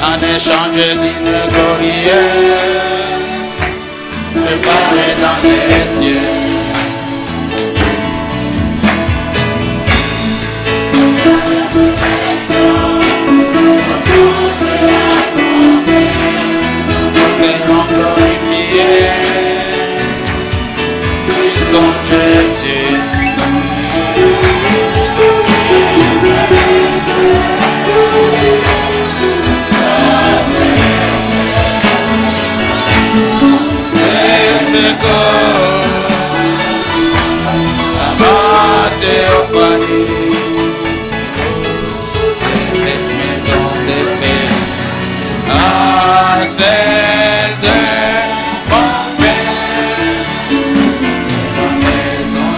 en échange d'une glorieux, préparé dans les cieux. Seigneur glorifié, puisqu'on Jésus. Ma théophanie, cette maison de paix, à celle de mon Père, ma maison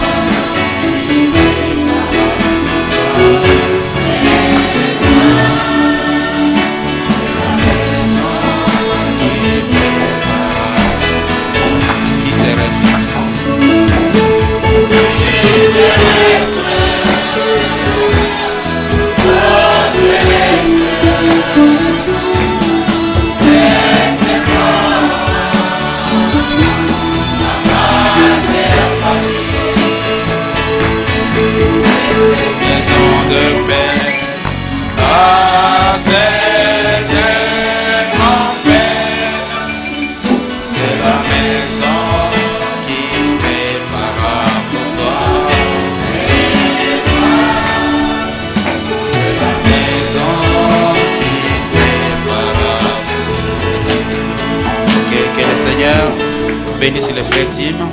qui bénisse les frères Tim.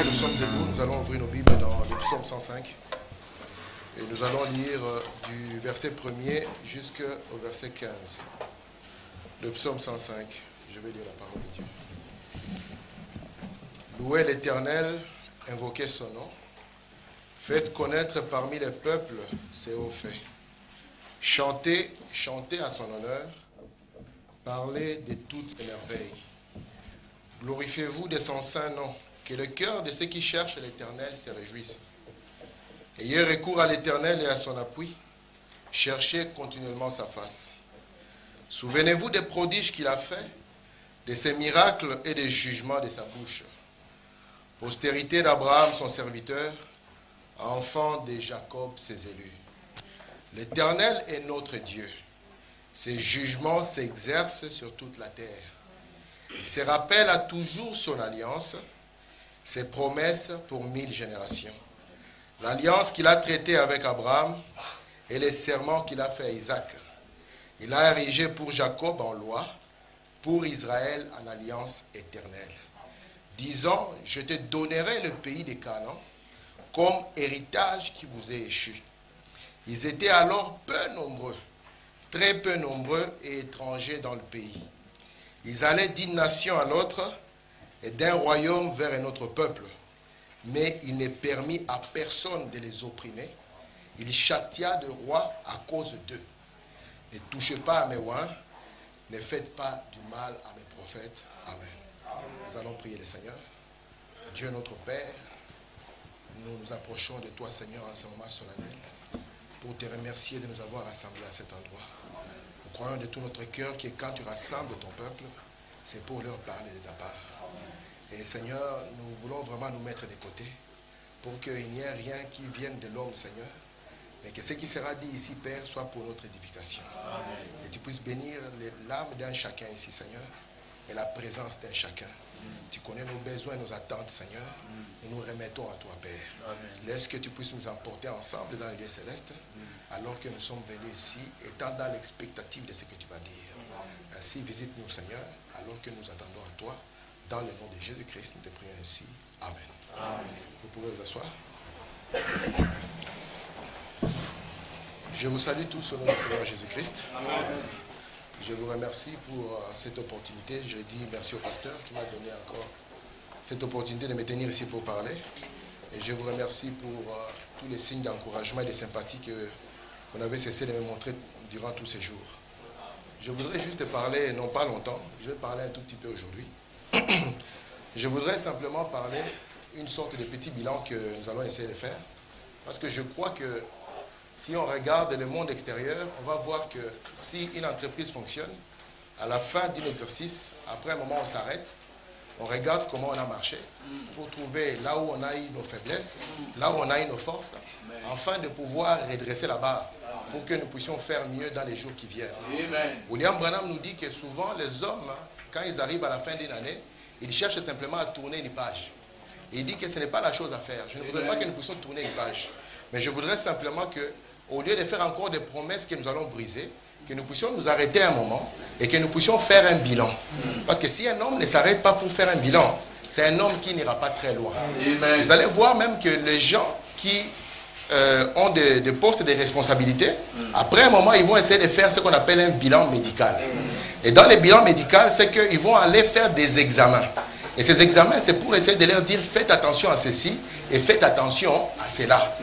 Nous sommes debout, nous allons ouvrir nos Bibles dans le psaume 105 et nous allons lire du verset 1er jusqu'au verset 15. Le psaume 105, je vais lire la parole de Dieu. Louez l'Éternel, invoquez son nom. Faites connaître parmi les peuples ses hauts faits. Chantez, chantez à son honneur. Parlez de toutes ses merveilles. Glorifiez-vous de son saint nom. Que le cœur de ceux qui cherchent l'Éternel se réjouisse. Ayez recours à l'Éternel et à son appui. Cherchez continuellement sa face. Souvenez-vous des prodiges qu'il a faits, de ses miracles et des jugements de sa bouche. Postérité d'Abraham, son serviteur, enfant de Jacob, ses élus. L'Éternel est notre Dieu. Ses jugements s'exercent sur toute la terre. Il se rappelle à toujours son alliance, ses promesses pour 1000 générations. L'alliance qu'il a traitée avec Abraham et les serments qu'il a fait à Isaac. Il a érigé pour Jacob en loi, pour Israël en alliance éternelle. Disant, je te donnerai le pays des Canaan comme héritage qui vous est échu. Ils étaient alors peu nombreux, très peu nombreux et étrangers dans le pays. Ils allaient d'une nation à l'autre et d'un royaume vers un autre peuple. Mais il n'est permis à personne de les opprimer. Il châtia de rois à cause d'eux. Ne touchez pas à mes oins, ne faites pas du mal à mes prophètes. Amen. Nous allons prier le Seigneur. Dieu notre Père, nous nous approchons de toi, Seigneur, en ce moment solennel, pour te remercier de nous avoir rassemblés à cet endroit. Nous croyons de tout notre cœur que quand tu rassembles ton peuple, c'est pour leur parler de ta part. Et Seigneur, nous voulons vraiment nous mettre de côté pour qu'il n'y ait rien qui vienne de l'homme, Seigneur, mais que ce qui sera dit ici, Père, soit pour notre édification. Amen. Et tu puisses bénir l'âme d'un chacun ici, Seigneur, et la présence d'un chacun. Tu connais nos besoins, nos attentes, Seigneur. Nous nous remettons à toi, Père. Amen. Laisse que tu puisses nous emporter ensemble dans les lieux célestes, alors que nous sommes venus ici, étant dans l'expectative de ce que tu vas dire. Ainsi, visite-nous, Seigneur, alors que nous attendons à toi. Dans le nom de Jésus-Christ, nous te prions ainsi. Amen. Amen. Vous pouvez vous asseoir. Je vous salue tous au nom du Seigneur Jésus-Christ. Je vous remercie pour cette opportunité. Je dis merci au pasteur qui m'a donné encore cette opportunité de me tenir ici pour parler. Et je vous remercie pour tous les signes d'encouragement et de sympathie que vous n'avez cessé de me montrer durant tous ces jours. Je voudrais juste parler, non pas longtemps, je vais parler un tout petit peu aujourd'hui. Je voudrais simplement parler une sorte de petit bilan que nous allons essayer de faire. Parce que je crois que si on regarde le monde extérieur, on va voir que si une entreprise fonctionne, à la fin d'un exercice, après un moment on s'arrête, on regarde comment on a marché pour trouver là où on a eu nos faiblesses, là où on a eu nos forces, afin de pouvoir redresser la barre pour que nous puissions faire mieux dans les jours qui viennent. William Branham nous dit que souvent les hommes, quand ils arrivent à la fin d'une année, ils cherchent simplement à tourner une page. Et il dit que ce n'est pas la chose à faire. Je ne voudrais pas que nous puissions tourner une page. Mais je voudrais simplement que, au lieu de faire encore des promesses que nous allons briser, que nous puissions nous arrêter un moment et que nous puissions faire un bilan. Parce que si un homme ne s'arrête pas pour faire un bilan, c'est un homme qui n'ira pas très loin. Amen. Vous allez voir même que les gens qui ont des postes de responsabilité, après un moment, ils vont essayer de faire ce qu'on appelle un bilan médical. Et dans les bilans médicaux, c'est qu'ils vont aller faire des examens. Et ces examens, c'est pour essayer de leur dire, faites attention à ceci et faites attention à cela.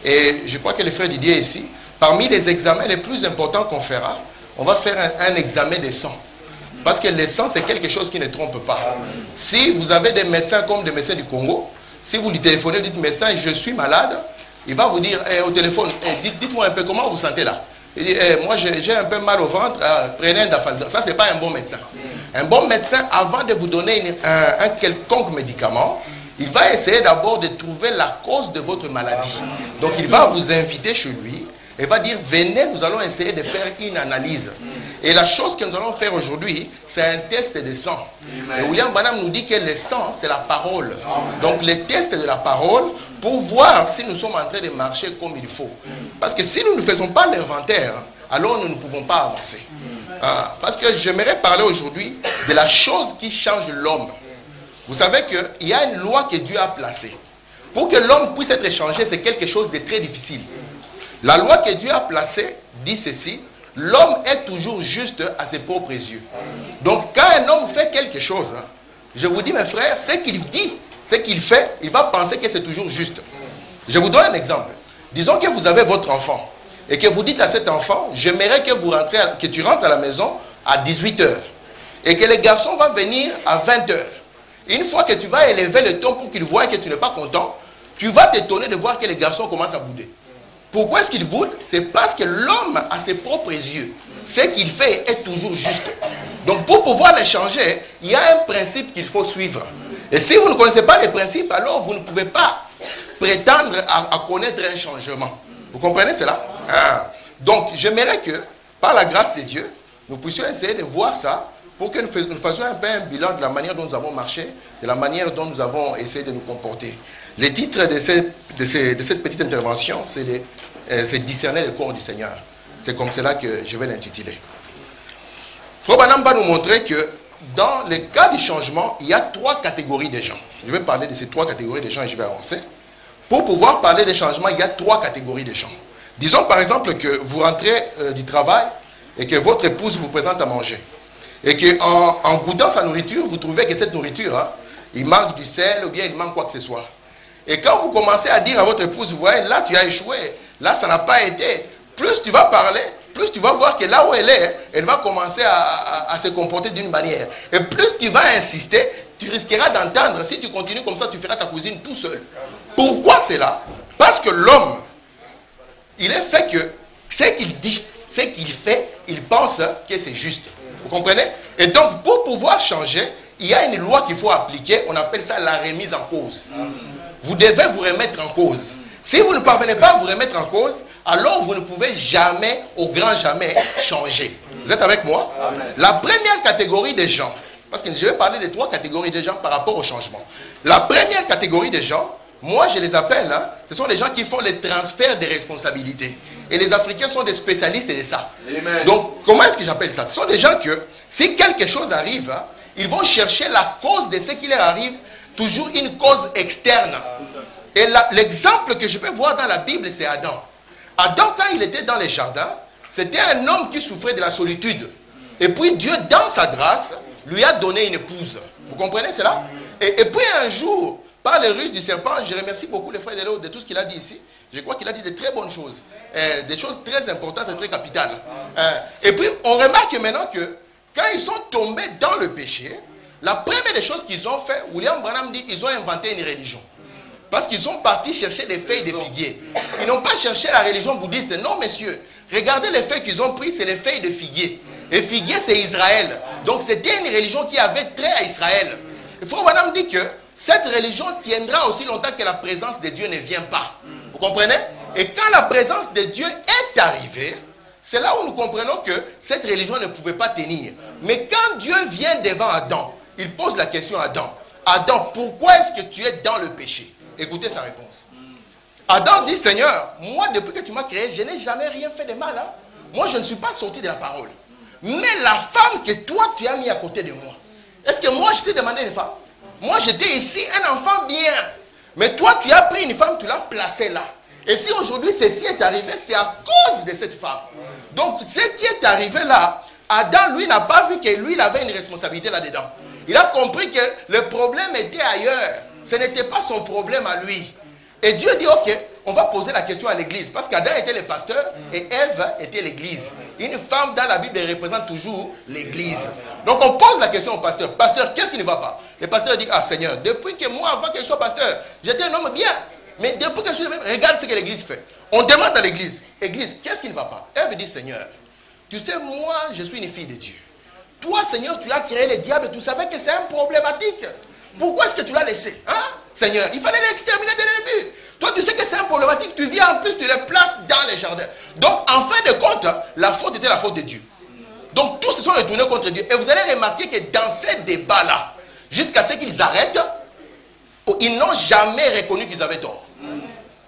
Et je crois que le frère Didier ici, parmi les examens les plus importants qu'on fera, on va faire un examen de sang. Parce que le sang, c'est quelque chose qui ne trompe pas. Si vous avez des médecins comme des médecins du Congo, si vous lui téléphonez, dites médecin, je suis malade, il va vous dire au téléphone, dites-moi un peu comment vous sentez là. Il dit, moi j'ai un peu mal au ventre, prenez un Dafalgan. Ça, ce n'est pas un bon médecin. Un bon médecin, avant de vous donner un quelconque médicament, il va essayer d'abord de trouver la cause de votre maladie. Donc il va vous inviter chez lui et va dire, venez, nous allons essayer de faire une analyse. Et la chose que nous allons faire aujourd'hui, c'est un test de sang. Et William Branham nous dit que le sang, c'est la parole. Donc le test de la parole, pour voir si nous sommes en train de marcher comme il faut. Parce que si nous ne faisons pas l'inventaire, alors nous ne pouvons pas avancer. Parce que j'aimerais parler aujourd'hui de la chose qui change l'homme. Vous savez qu'il y a une loi que Dieu a placée. Pour que l'homme puisse être changé, c'est quelque chose de très difficile. La loi que Dieu a placée dit ceci: l'homme est toujours juste à ses propres yeux. Donc quand un homme fait quelque chose, je vous dis mes frères, ce qu'il dit, ce qu'il fait, il va penser que c'est toujours juste. Je vous donne un exemple. Disons que vous avez votre enfant et que vous dites à cet enfant, j'aimerais que tu rentres à la maison à 18 h et que le garçon va venir à 20 h. Une fois que tu vas élever le ton pour qu'il voie que tu n'es pas content, tu vas t'étonner de voir que le garçon commence à bouder. Pourquoi est-ce qu'il boude? C'est parce que l'homme a ses propres yeux. Ce qu'il fait est toujours juste. Donc pour pouvoir le changer, il y a un principe qu'il faut suivre. Et si vous ne connaissez pas les principes, alors vous ne pouvez pas prétendre à connaître un changement. Vous comprenez cela? Donc j'aimerais que, par la grâce de Dieu, nous puissions essayer de voir ça pour que nous fassions un peu un bilan de la manière dont nous avons marché, de la manière dont nous avons essayé de nous comporter. Le titre de cette petite intervention, c'est discerner le corps du Seigneur. C'est comme cela que je vais l'intituler. Frère Branham va nous montrer que dans le cas du changement, il y a 3 catégories de gens. Je vais parler de ces 3 catégories de gens et je vais avancer. Pour pouvoir parler des changements, il y a 3 catégories de gens. Disons par exemple que vous rentrez du travail et que votre épouse vous présente à manger. Et qu'en goûtant sa nourriture, vous trouvez que cette nourriture, il manque du sel ou bien il manque quoi que ce soit. Et quand vous commencez à dire à votre épouse, vous voyez, là tu as échoué, là ça n'a pas été, plus tu vas parler, plus tu vas voir que là où elle est, elle va commencer à se comporter d'une manière. Et plus tu vas insister, tu risqueras d'entendre, si tu continues comme ça, tu feras ta cousine tout seul. Pourquoi cela? Parce que l'homme, il est fait que ce qu'il dit, ce qu'il fait, il pense que c'est juste. Vous comprenez? Et donc, pour pouvoir changer, il y a une loi qu'il faut appliquer, on appelle ça la remise en cause. Vous devez vous remettre en cause. Si vous ne parvenez pas à vous remettre en cause, alors vous ne pouvez jamais, au grand jamais, changer. Vous êtes avec moi? Amen. La première catégorie des gens, parce que je vais parler de 3 catégories de gens par rapport au changement. La première catégorie des gens, moi je les appelle, ce sont les gens qui font les transferts de responsabilités. Et les Africains sont des spécialistes de ça. Amen. Donc, comment est-ce que j'appelle ça? Ce sont des gens que, si quelque chose arrive, ils vont chercher la cause de ce qui leur arrive, toujours une cause externe. Et l'exemple que je peux voir dans la Bible, c'est Adam. Adam, quand il était dans les jardins, c'était un homme qui souffrait de la solitude. Et puis Dieu, dans sa grâce, lui a donné une épouse. Vous comprenez cela? Et puis un jour, par les ruses du serpent. Je remercie beaucoup les frères de tout ce qu'il a dit ici. Je crois qu'il a dit de très bonnes choses. Des choses très importantes et très capitales. Et puis, on remarque maintenant que quand ils sont tombés dans le péché, la première des choses qu'ils ont fait, William Branham dit, ils ont inventé une religion. Parce qu'ils sont partis chercher des feuilles de figuier. Ils n'ont pas cherché la religion bouddhiste. Non, messieurs. Regardez les feuilles qu'ils ont pris, c'est les feuilles de figuier. Et figuier, c'est Israël. Donc, c'était une religion qui avait trait à Israël. Et Frère Branham dit que cette religion tiendra aussi longtemps que la présence de Dieu ne vient pas. Vous comprenez? Et quand la présence de Dieu est arrivée, c'est là où nous comprenons que cette religion ne pouvait pas tenir. Mais quand Dieu vient devant Adam, il pose la question à Adam. Adam, pourquoi est-ce que tu es dans le péché? Écoutez sa réponse. Adam dit, Seigneur, moi depuis que tu m'as créé, je n'ai jamais rien fait de mal. Hein? Moi je ne suis pas sorti de la parole. Mais la femme que toi tu as mis à côté de moi, est-ce que moi je t'ai demandé une femme? Moi j'étais ici un enfant bien. Mais toi tu as pris une femme, tu l'as placée là. Et si aujourd'hui ceci est arrivé, c'est à cause de cette femme. Donc ce qui est arrivé là, Adam lui n'a pas vu que lui il avait une responsabilité là-dedans. Il a compris que le problème était ailleurs. Ce n'était pas son problème à lui. Et Dieu dit, ok, on va poser la question à l'église. Parce qu'Adam était le pasteur et Ève était l'église. Une femme dans la Bible représente toujours l'église. Donc on pose la question au pasteur. Pasteur, qu'est-ce qui ne va pas? Le pasteur dit, ah Seigneur, depuis que moi, avant que je sois pasteur, j'étais un homme bien. Mais depuis que je suis le même, regarde ce que l'église fait. On demande à l'église, église, qu'est-ce qui ne va pas? Ève dit, Seigneur, tu sais, moi, je suis une fille de Dieu. Toi, Seigneur, tu as créé le diable, tu savais que c'est un problématique. Pourquoi est-ce que tu l'as laissé? Hein? Seigneur, il fallait l'exterminer dès le début. Toi, tu sais que c'est un problématique. Tu viens en plus, tu les places dans les jardins. Donc, en fin de compte, la faute était la faute de Dieu. Donc, tous se sont retournés contre Dieu. Et vous allez remarquer que dans ces débats-là, jusqu'à ce qu'ils arrêtent, ils n'ont jamais reconnu qu'ils avaient tort.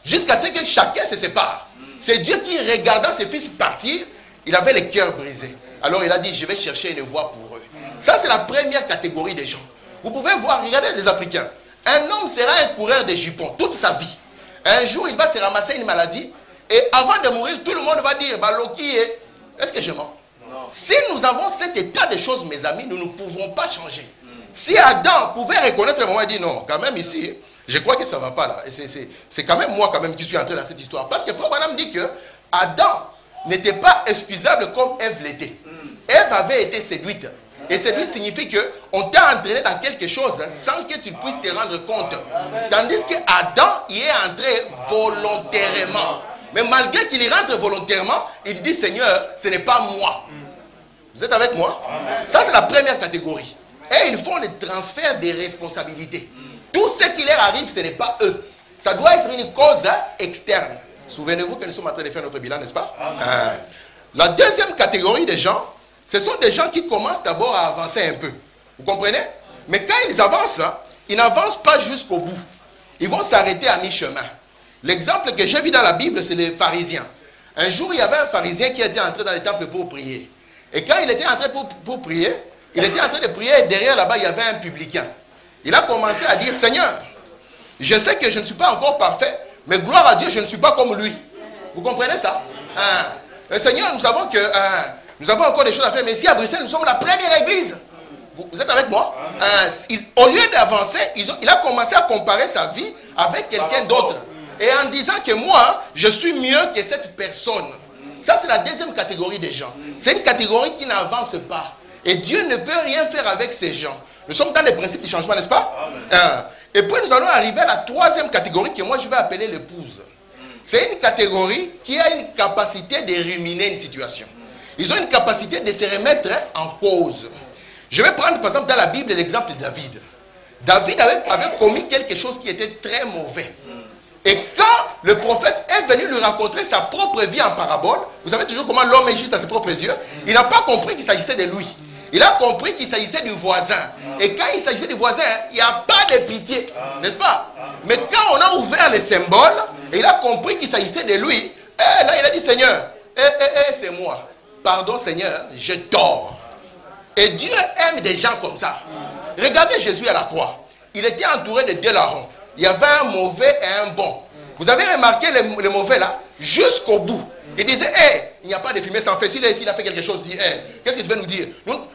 Jusqu'à ce que chacun se sépare. C'est Dieu qui, regardant ses fils partir, il avait le cœur brisé. Alors, il a dit, je vais chercher une voie pour eux. Ça, c'est la première catégorie des gens. Vous pouvez voir, regardez les Africains. Un homme sera un coureur de jupons toute sa vie. Un jour, il va se ramasser une maladie. Et avant de mourir, tout le monde va dire, bah, Loki, est-ce que je mens? Non. Si nous avons cet état de choses, mes amis, nous ne pouvons pas changer. Si Adam pouvait reconnaître un moment et dire, non, quand même ici, je crois que ça ne va pas là. Et c'est quand même moi quand même qui suis entré dans cette histoire. Parce que Frère Branham dit que Adam n'était pas excusable comme Ève l'était. Ève avait été séduite. Et séduite signifie qu'on t'a entraîné dans quelque chose sans que tu puisses te rendre compte. Tandis que Adam y est entré volontairement. Mais malgré qu'il y rentre volontairement, il dit, Seigneur, ce n'est pas moi. Vous êtes avec moi? Ça, c'est la première catégorie. Et ils font le transfert des responsabilités. Tout ce qui leur arrive, ce n'est pas eux. Ça doit être une cause externe. Souvenez-vous que nous sommes en train de faire notre bilan, n'est-ce pas? La deuxième catégorie des gens, ce sont des gens qui commencent d'abord à avancer un peu. Vous comprenez? Mais quand ils avancent, ils n'avancent pas jusqu'au bout. Ils vont s'arrêter à mi-chemin. L'exemple que j'ai vu dans la Bible, c'est les pharisiens. Un jour, il y avait un pharisien qui était entré dans le temple pour prier. Et quand il était entré pour prier, il était en train de prier et derrière là-bas, il y avait un publicain. Il a commencé à dire, Seigneur, je sais que je ne suis pas encore parfait, mais gloire à Dieu, je ne suis pas comme lui. Vous comprenez ça? Seigneur, nous savons que nous avons encore des choses à faire, mais ici à Bruxelles, nous sommes la première église. Vous êtes avec moi? Au lieu d'avancer, il a commencé à comparer sa vie avec quelqu'un d'autre. Et en disant que moi, je suis mieux que cette personne. Ça, c'est la deuxième catégorie des gens. C'est une catégorie qui n'avance pas. Et Dieu ne peut rien faire avec ces gens. Nous sommes dans les principes du changement, n'est-ce pas? Et puis nous allons arriver à la troisième catégorie que moi je vais appeler l'épouse. C'est une catégorie qui a une capacité de ruminer une situation. Ils ont une capacité de se remettre en cause. Je vais prendre par exemple dans la Bible l'exemple de David. David avait commis quelque chose qui était très mauvais. Et quand le prophète est venu lui raconter sa propre vie en parabole, vous savez toujours comment l'homme est juste à ses propres yeux, il n'a pas compris qu'il s'agissait de lui. Il a compris qu'il s'agissait du voisin. Et quand il s'agissait du voisin, il n'y a pas de pitié. N'est-ce pas? Mais quand on a ouvert les symboles, et il a compris qu'il s'agissait de lui, là il a dit, Seigneur, c'est moi. Pardon Seigneur, je tort. Et Dieu aime des gens comme ça. Regardez Jésus à la croix. Il était entouré de deux larrons. Il y avait un mauvais et un bon. Vous avez remarqué le mauvais là? Jusqu'au bout. Il disait, il n'y a pas de fumée sans feu. S'il a fait quelque chose, il dit, qu'est-ce que tu veux nous dire?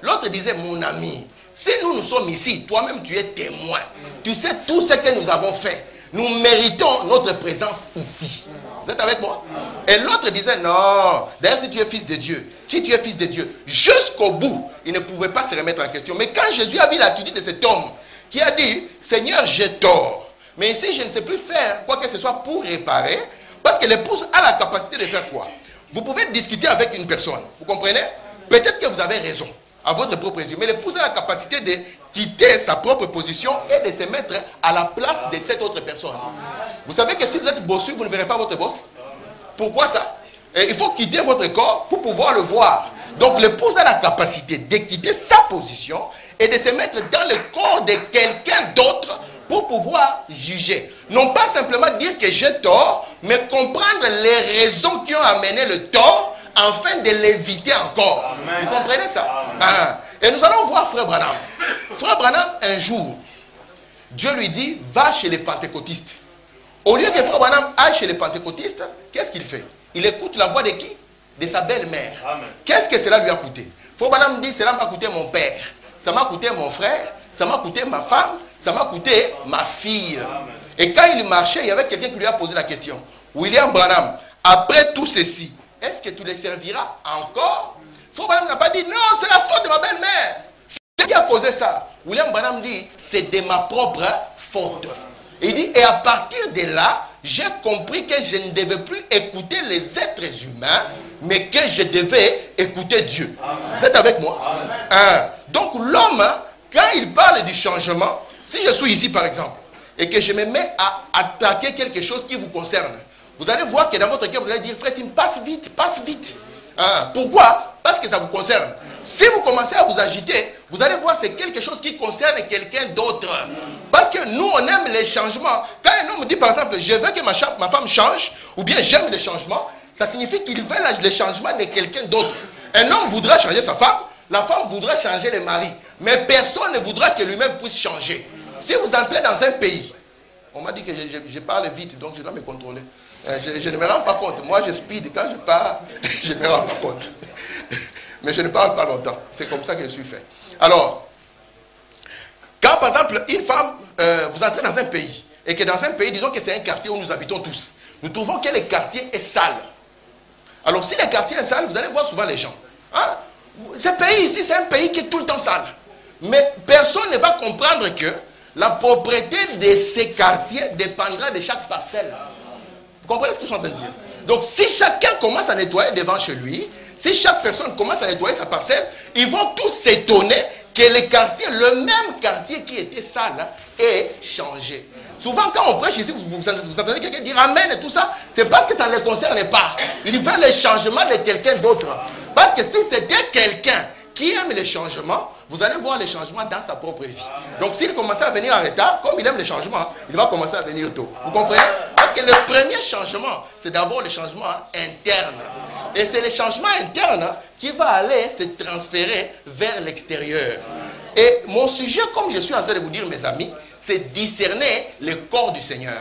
L'autre disait, mon ami, Si nous sommes ici, toi-même tu es témoin. Tu sais tout ce que nous avons fait. Nous méritons notre présence ici. Vous êtes avec moi? Et l'autre disait, non, d'ailleurs si tu es fils de Dieu, si tu es fils de Dieu, jusqu'au bout, il ne pouvait pas se remettre en question. Mais quand Jésus a vu l'attitude de cet homme, qui a dit, Seigneur, j'ai tort. Mais ici, je ne sais plus faire quoi que ce soit pour réparer, parce que l'épouse a la capacité de faire quoi? Vous pouvez discuter avec une personne, vous comprenez? Peut-être que vous avez raison, à votre propre yeux, mais l'épouse a la capacité de quitter sa propre position et de se mettre à la place de cette autre personne. Vous savez que si vous êtes bossu, vous ne verrez pas votre boss. Pourquoi ça? Et il faut quitter votre corps pour pouvoir le voir. Donc l'épouse a la capacité de quitter sa position et de se mettre dans le corps de quelqu'un d'autre pour pouvoir juger. Non pas simplement dire que j'ai tort, mais comprendre les raisons qui ont amené le tort afin de l'éviter encore. Amen. Vous comprenez ça? Et nous allons voir Frère Branham. Frère Branham, un jour, Dieu lui dit, va chez les pentecôtistes. Au lieu que Frère Branham aille chez les pentecôtistes, qu'est-ce qu'il fait? Il écoute la voix de qui? De sa belle-mère. Qu'est-ce que cela lui a coûté? Frère Branham dit, cela m'a coûté mon père, ça m'a coûté mon frère, ça m'a coûté ma femme, ça m'a coûté ma fille. Amen. Et quand il marchait, il y avait quelqu'un qui lui a posé la question. William Branham, après tout ceci, est-ce que tu les serviras encore? Frère Branham n'a pas dit, non, c'est la faute de ma belle-mère. C'est qui a causé ça? William Branham dit, c'est de ma propre faute. Il dit, et à partir de là, j'ai compris que je ne devais plus écouter les êtres humains, mais que je devais écouter Dieu. Amen. Vous êtes avec moi? Donc l'homme, quand il parle du changement, si je suis ici par exemple, et que je me mets à attaquer quelque chose qui vous concerne, vous allez voir que dans votre cœur, vous allez dire, frère Tim, passe vite, passe vite. Pourquoi? Parce que ça vous concerne. Si vous commencez à vous agiter, vous allez voir que c'est quelque chose qui concerne quelqu'un d'autre. Parce que nous, on aime les changements. Quand un homme dit par exemple, je veux que ma femme change, ou bien j'aime les changements, ça signifie qu'il veut les changements de quelqu'un d'autre. Un homme voudra changer sa femme, la femme voudra changer le mari. Mais personne ne voudra que lui-même puisse changer. Si vous entrez dans un pays, on m'a dit que je parle vite, donc je dois me contrôler. Je ne me rends pas compte. Moi, je speed. Quand je parle, je ne me rends pas compte. Mais je ne parle pas longtemps. C'est comme ça que je suis fait. Alors, quand par exemple, une femme, vous entrez dans un pays, et que dans un pays, disons que c'est un quartier où nous habitons tous, nous trouvons que le quartier est sale. Alors, si le quartier est sale, vous allez voir souvent les gens. Ce pays ici, c'est un pays qui est tout le temps sale. Mais personne ne va comprendre que la propriété de ces quartiers dépendra de chaque parcelle. Vous comprenez ce que je suis en train de dire? Donc, si chacun commence à nettoyer devant chez lui, si chaque personne commence à nettoyer sa parcelle, ils vont tous s'étonner que le même quartier qui était sale, ait changé. Souvent, quand on prêche ici, vous entendez quelqu'un dire Amen et tout ça, c'est parce que ça ne les concerne pas. Il veut le changement de quelqu'un d'autre. Parce que si c'était quelqu'un qui aime les changements, vous allez voir les changements dans sa propre vie. Donc s'il commençait à venir en retard, comme il aime les changements, il va commencer à venir tôt. Vous comprenez? Parce que le premier changement, c'est d'abord le changement interne. Et c'est le changement interne qui va aller se transférer vers l'extérieur. Et mon sujet, comme je suis en train de vous dire, mes amis, c'est discerner le corps du Seigneur.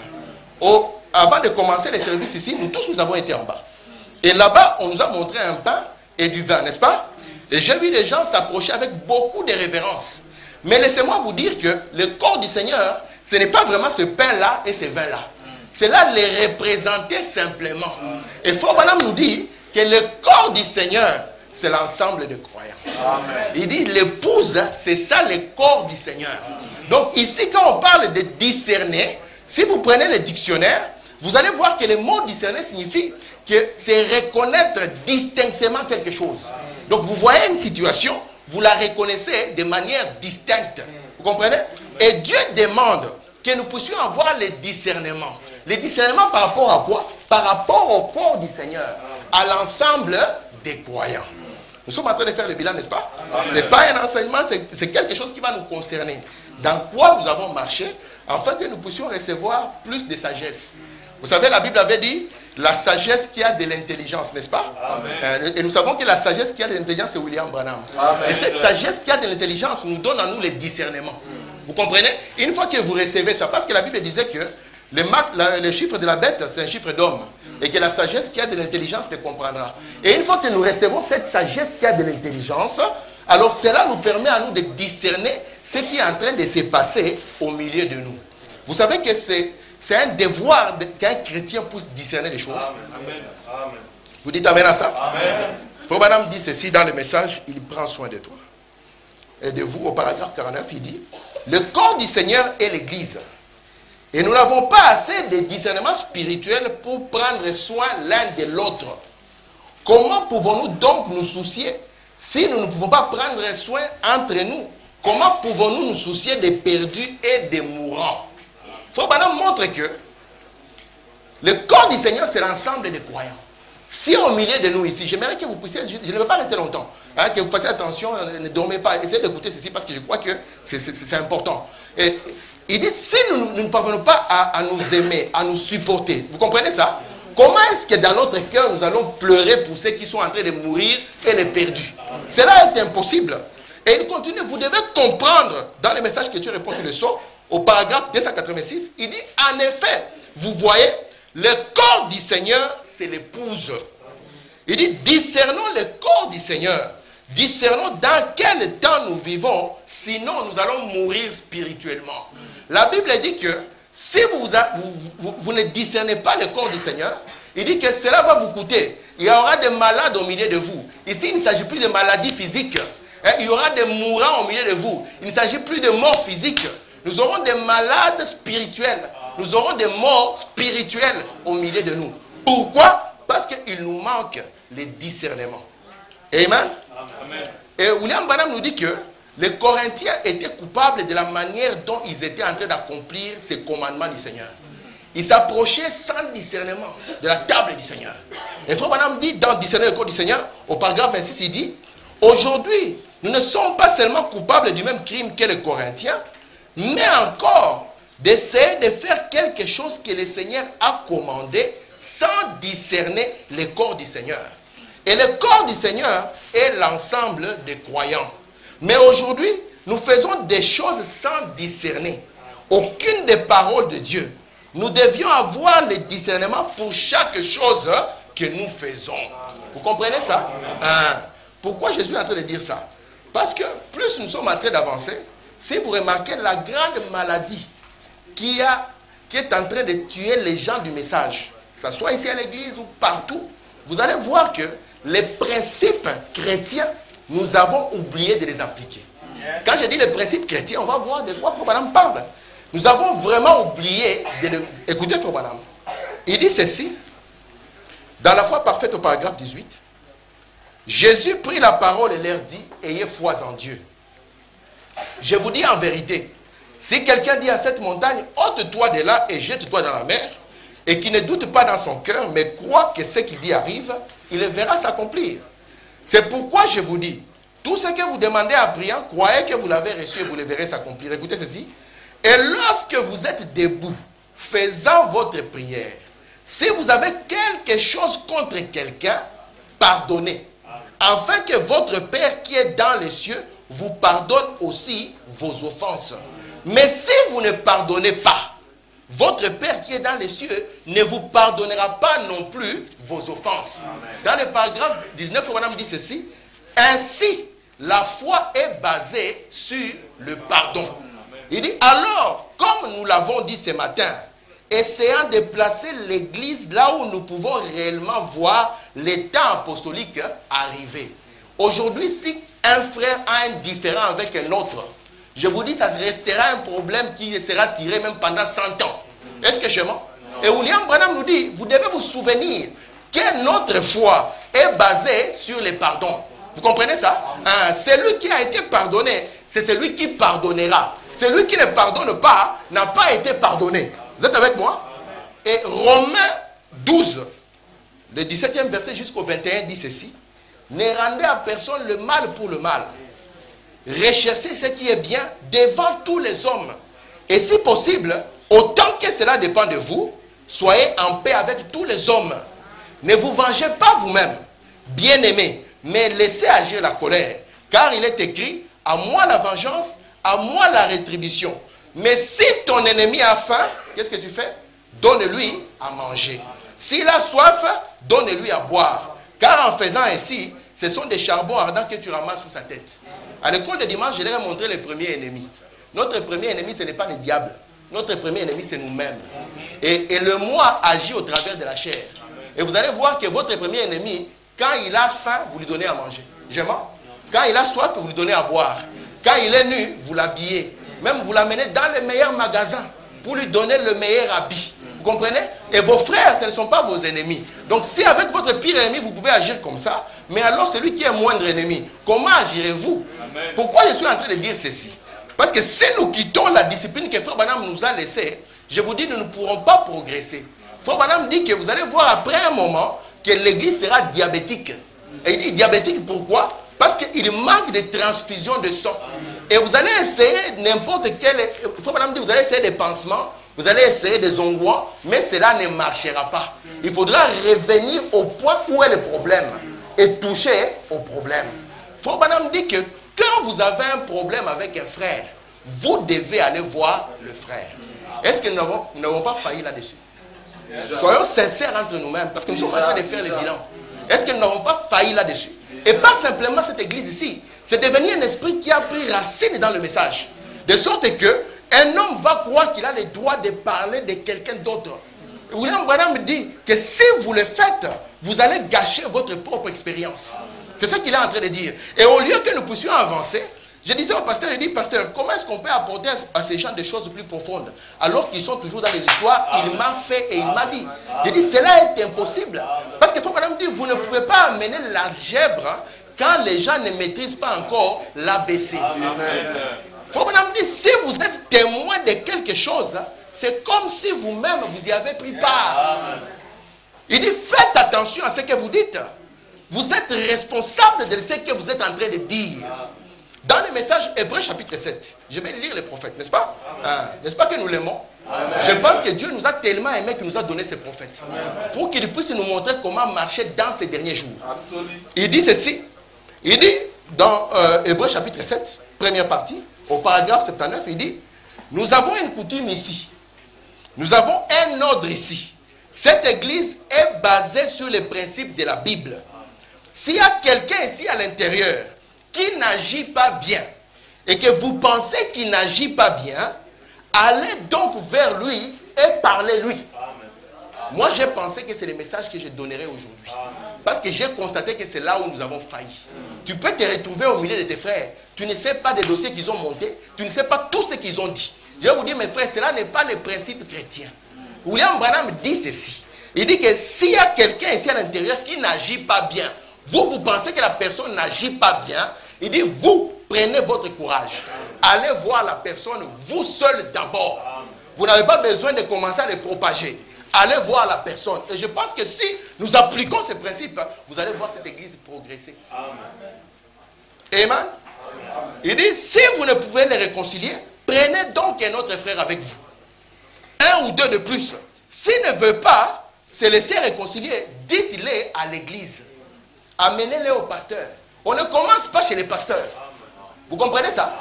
Avant de commencer les services ici, nous tous nous avons été en bas. Et là-bas, on nous a montré un pain et du vin, n'est-ce pas? Et j'ai vu les gens s'approcher avec beaucoup de révérence. Mais laissez-moi vous dire que le corps du Seigneur, ce n'est pas vraiment ce pain-là et ce vin-là. C'est là les représenter simplement. Et Frère Branham nous dit que le corps du Seigneur, c'est l'ensemble des croyants. Amen. Il dit l'épouse, c'est ça le corps du Seigneur. Donc ici, quand on parle de discerner, si vous prenez le dictionnaire, vous allez voir que le mot discerner signifie que c'est reconnaître distinctement quelque chose. Donc vous voyez une situation, vous la reconnaissez de manière distincte. Vous comprenez? Et Dieu demande que nous puissions avoir le discernement. Le discernement par rapport à quoi? Par rapport au corps du Seigneur, à l'ensemble des croyants. Nous sommes en train de faire le bilan, n'est-ce pas? Ce n'est pas un enseignement, c'est quelque chose qui va nous concerner. Dans quoi nous avons marché, afin que nous puissions recevoir plus de sagesse. Vous savez, la Bible avait dit la sagesse qui a de l'intelligence, n'est-ce pas? Et nous savons que la sagesse qui a de l'intelligence, c'est William Branham. Amen. Et cette sagesse qui a de l'intelligence nous donne à nous le discernement. Vous comprenez? Une fois que vous recevez ça, parce que la Bible disait que le chiffre de la bête, c'est un chiffre d'homme. Et que la sagesse qui a de l'intelligence le comprendra. Et une fois que nous recevons cette sagesse qui a de l'intelligence, Alors cela nous permet à nous de discerner ce qui est en train de se passer au milieu de nous. Vous savez que c'est un devoir qu'un chrétien puisse discerner les choses. Amen. Amen. Vous dites amen à ça? Amen. Frère Branham dit ceci dans le message, il prend soin de toi. Et de vous, au paragraphe 49, il dit, le corps du Seigneur est l'église. Et nous n'avons pas assez de discernement spirituel pour prendre soin l'un de l'autre. Comment pouvons-nous donc nous soucier si nous ne pouvons pas prendre soin entre nous? Comment pouvons-nous nous soucier des perdus et des mourants? Frère Branham montre que le corps du Seigneur, c'est l'ensemble des croyants. Si au milieu de nous ici, j'aimerais que vous puissiez, je ne veux pas rester longtemps, hein, que vous fassiez attention, ne dormez pas, essayez d'écouter ceci parce que je crois que c'est important. Et il dit, si nous ne parvenons pas à nous aimer, à nous supporter, vous comprenez ça? Comment est-ce que dans notre cœur, nous allons pleurer pour ceux qui sont en train de mourir et les perdus? Cela est impossible. Et il continue, vous devez comprendre, dans les messages questions-réponses sur le sceau, au paragraphe 286, il dit, en effet, vous voyez, le corps du Seigneur, c'est l'épouse. Il dit, discernons le corps du Seigneur. Discernons dans quel temps nous vivons, sinon nous allons mourir spirituellement. La Bible dit que si vous ne discernez pas le corps du Seigneur, il dit que cela va vous coûter. Il y aura des malades au milieu de vous. Ici, il ne s'agit plus de maladies physiques. Il y aura des mourants au milieu de vous. Il ne s'agit plus de morts physiques. Nous aurons des malades spirituels. Nous aurons des morts spirituels au milieu de nous. Pourquoi? Parce qu'il nous manque le discernement. Amen. Amen. Et William Branham nous dit que les Corinthiens étaient coupables de la manière dont ils étaient en train d'accomplir ces commandements du Seigneur. Ils s'approchaient sans discernement de la table du Seigneur. Et Frère Branham dit, dans Discerner le corps du Seigneur, au paragraphe 26, il dit, aujourd'hui, nous ne sommes pas seulement coupables du même crime que les Corinthiens, mais encore d'essayer de faire quelque chose que le Seigneur a commandé sans discerner le corps du Seigneur. Et le corps du Seigneur est l'ensemble des croyants. Mais aujourd'hui, nous faisons des choses sans discerner aucune des paroles de Dieu. Nous devions avoir le discernement pour chaque chose que nous faisons. Vous comprenez ça? Pourquoi Jésus est en train de dire ça? Parce que plus nous sommes en train d'avancer, si vous remarquez la grande maladie qui est en train de tuer les gens du message, que ce soit ici à l'église ou partout, vous allez voir que les principes chrétiens, nous avons oublié de les appliquer. Yes. Quand je dis les principes chrétiens, on va voir de quoi Frère Branham parle. Nous avons vraiment oublié de les... Écoutez Frère Branham. Il dit ceci, dans la foi parfaite au paragraphe 18, Jésus prit la parole et leur dit, ayez foi en Dieu. Je vous dis en vérité, si quelqu'un dit à cette montagne, ôte-toi de là et jette-toi dans la mer, et qui ne doute pas dans son cœur, mais croit que ce qu'il dit arrive, il le verra s'accomplir. C'est pourquoi je vous dis, tout ce que vous demandez en priant, croyez que vous l'avez reçu et vous le verrez s'accomplir. Écoutez ceci. Et lorsque vous êtes debout, faisant votre prière, si vous avez quelque chose contre quelqu'un, pardonnez. Afin que votre Père qui est dans les cieux vous pardonne aussi vos offenses. Mais si vous ne pardonnez pas, votre Père qui est dans les cieux ne vous pardonnera pas non plus vos offenses. Amen. Dans le paragraphe 19, Madame dit ceci. Ainsi, la foi est basée sur le pardon. Amen. Il dit, alors, comme nous l'avons dit ce matin, essayant de placer l'Église là où nous pouvons réellement voir les temps apostoliques arriver. Aujourd'hui, si un frère a un différend avec un autre, je vous dis, ça restera un problème qui sera tiré même pendant 100 ans. Est-ce que je mens? Et William Branham nous dit, vous devez vous souvenir que notre foi est basée sur les pardons. Vous comprenez ça? Celui qui a été pardonné, c'est celui qui pardonnera. Celui qui ne pardonne pas, n'a pas été pardonné. Vous êtes avec moi? Et Romains 12, le 17e verset jusqu'au 21 dit ceci. Ne rendez à personne le mal pour le mal. Recherchez ce qui est bien devant tous les hommes. Et si possible, autant que cela dépend de vous, soyez en paix avec tous les hommes. Ne vous vengez pas vous-même, bien-aimés, mais laissez agir la colère. Car il est écrit, à moi la vengeance, à moi la rétribution. Mais si ton ennemi a faim, qu'est-ce que tu fais? Donne-lui à manger. S'il a soif, donne-lui à boire. Car en faisant ainsi, ce sont des charbons ardents que tu ramasses sous sa tête. À l'école de dimanche, je leur ai montré le premier ennemi. Notre premier ennemi, ce n'est pas le diable. Notre premier ennemi, c'est nous-mêmes. Et le moi agit au travers de la chair. Et vous allez voir que votre premier ennemi, quand il a faim, vous lui donnez à manger. J'aime. Quand il a soif, vous lui donnez à boire. Quand il est nu, vous l'habillez. Même vous l'amenez dans les meilleurs magasins pour lui donner le meilleur habit. Vous comprenez? Et vos frères, ce ne sont pas vos ennemis. Donc si avec votre pire ennemi, vous pouvez agir comme ça, mais alors celui qui est moindre ennemi, comment agirez-vous? Pourquoi je suis en train de dire ceci? Parce que si nous quittons la discipline que Frère Branham nous a laissée, je vous dis, nous ne pourrons pas progresser. Frère Branham dit que vous allez voir après un moment que l'église sera diabétique. Et il dit diabétique pourquoi? Parce qu'il manque de transfusion de sang. Et vous allez essayer n'importe quel... Frère Branham dit, vous allez essayer des pansements, vous allez essayer des onguents, mais cela ne marchera pas. Il faudra revenir au point où est le problème et toucher au problème. Frère Branham dit que quand vous avez un problème avec un frère, vous devez aller voir le frère. Est-ce que nous n'avons pas failli là-dessus? Soyons sincères entre nous-mêmes, parce que nous sommes en train de faire le bilan. Est-ce que nous n'avons pas failli là-dessus? Et pas simplement cette église ici. C'est devenu un esprit qui a pris racine dans le message. De sorte que un homme va croire qu'il a le droit de parler de quelqu'un d'autre. William Branham dit que si vous le faites, vous allez gâcher votre propre expérience. C'est ça qu'il est en train de dire. Et au lieu que nous puissions avancer, je disais au pasteur, je dis, pasteur, comment est-ce qu'on peut apporter à ces gens des choses plus profondes alors qu'ils sont toujours dans les histoires? Il m'a fait et il m'a dit. Je dis, cela est impossible. Parce qu'il faut quand même dire, vous ne pouvez pas amener l'algèbre quand les gens ne maîtrisent pas encore l'ABC. Il faut quand même dire, si vous êtes témoin de quelque chose, c'est comme si vous-même vous y avez pris part. Il dit, faites attention à ce que vous dites. Vous êtes responsable de ce que vous êtes en train de dire. Dans le message Hébreux chapitre 7, je vais lire les prophètes, n'est-ce pas? N'est-ce pas que nous l'aimons? Je pense que Dieu nous a tellement aimés qu'il nous a donné ces prophètes. Pour qu'ils puissent nous montrer comment marcher dans ces derniers jours. Il dit ceci. Il dit dans Hébreux chapitre 7, première partie, au paragraphe 79, il dit, nous avons une coutume ici. Nous avons un ordre ici. Cette église est basée sur les principes de la Bible. S'il y a quelqu'un ici à l'intérieur qui n'agit pas bien et que vous pensez qu'il n'agit pas bien, allez donc vers lui et parlez-lui. Moi, j'ai pensé que c'est le message que je donnerai aujourd'hui. Parce que j'ai constaté que c'est là où nous avons failli. Tu peux te retrouver au milieu de tes frères. Tu ne sais pas des dossiers qu'ils ont montés. Tu ne sais pas tout ce qu'ils ont dit. Je vais vous dire, mes frères, cela n'est pas le principe chrétien. William Branham dit ceci. Il dit que s'il y a quelqu'un ici à l'intérieur qui n'agit pas bien, vous pensez que la personne n'agit pas bien, il dit, vous prenez votre courage. Allez voir la personne, vous seul d'abord. Vous n'avez pas besoin de commencer à les propager. Allez voir la personne. Et je pense que si nous appliquons ces principes, vous allez voir cette église progresser. Amen. Amen. Il dit, si vous ne pouvez les réconcilier, prenez donc un autre frère avec vous. Un ou deux de plus. S'il ne veut pas se laisser réconcilier, dites-les à l'église. Amenez-les au pasteur. On ne commence pas chez les pasteurs. Vous comprenez ça?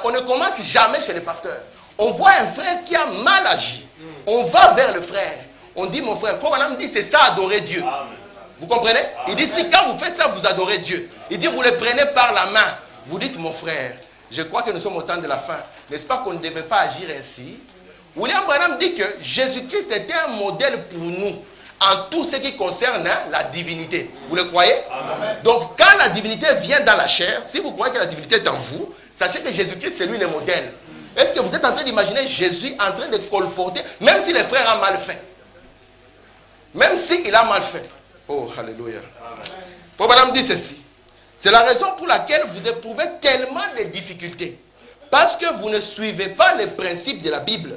On ne commence jamais chez les pasteurs. On voit un frère qui a mal agi. On va vers le frère. On dit, mon frère, Frère dit, c'est ça, adorer Dieu. Vous comprenez? Il dit, si quand vous faites ça, vous adorez Dieu. Il dit, vous le prenez par la main. Vous dites, mon frère, je crois que nous sommes au temps de la fin. N'est-ce pas qu'on ne devait pas agir ainsi? William Branham dit que Jésus-Christ était un modèle pour nous en tout ce qui concerne la divinité. Vous le croyez? Amen. Donc, quand la divinité vient dans la chair, si vous croyez que la divinité est en vous, sachez que Jésus-Christ, c'est lui le modèle. Est-ce que vous êtes en train d'imaginer Jésus en train de colporter, même si le frère a mal fait? Même s'il a mal fait. Oh, alléluia. Frère Branham dit ceci. C'est la raison pour laquelle vous éprouvez tellement de difficultés. Parce que vous ne suivez pas les principes de la Bible.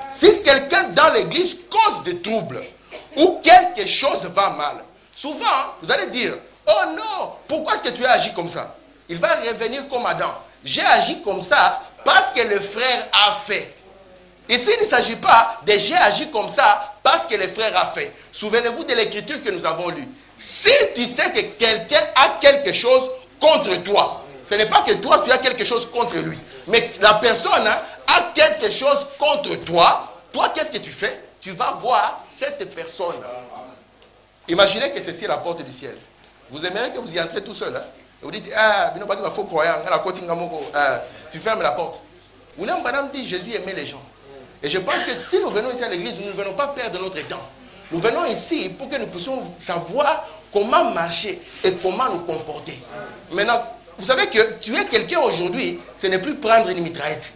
Si quelqu'un dans l'église cause des troubles, ou quelque chose va mal, souvent, vous allez dire, oh non, pourquoi est-ce que tu as agi comme ça? Il va revenir comme Adam. J'ai agi comme ça parce que le frère a fait. Ici, il ne s'agit pas de j'ai agi comme ça parce que le frère a fait. Souvenez-vous de l'écriture que nous avons lue. Si tu sais que quelqu'un a quelque chose contre toi, ce n'est pas que toi, tu as quelque chose contre lui. Mais la personne a quelque chose contre toi. Toi, qu'est-ce que tu fais? Tu vas voir cette personne. Imaginez que ceci est la porte du ciel. Vous aimeriez que vous y entrez tout seul. Hein? Et vous dites, ah, tu fermes la porte. William Branham dit, Jésus aimait les gens. Et je pense que si nous venons ici à l'église, nous ne venons pas perdre notre temps. Nous venons ici pour que nous puissions savoir comment marcher et comment nous comporter. Maintenant, vous savez que tuer quelqu'un aujourd'hui, ce n'est plus prendre une mitraillette.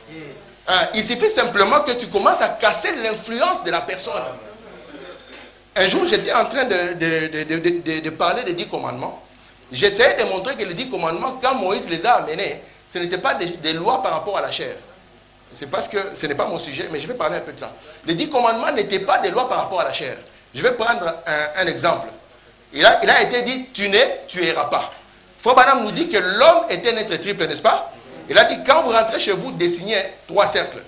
Il suffit simplement que tu commences à casser l'influence de la personne. Un jour, j'étais en train de parler des 10 commandements. J'essayais de montrer que les 10 commandements, quand Moïse les a amenés, ce n'était pas des lois par rapport à la chair. C'est parce que ce n'est pas mon sujet, mais je vais parler un peu de ça. Les 10 commandements n'étaient pas des lois par rapport à la chair. Je vais prendre un exemple. Il a été dit, tu ne tueras pas. Frère Branham nous dit que l'homme est un être triple, n'est-ce pas? Il a dit, quand vous rentrez chez vous, dessinez 3 cercles.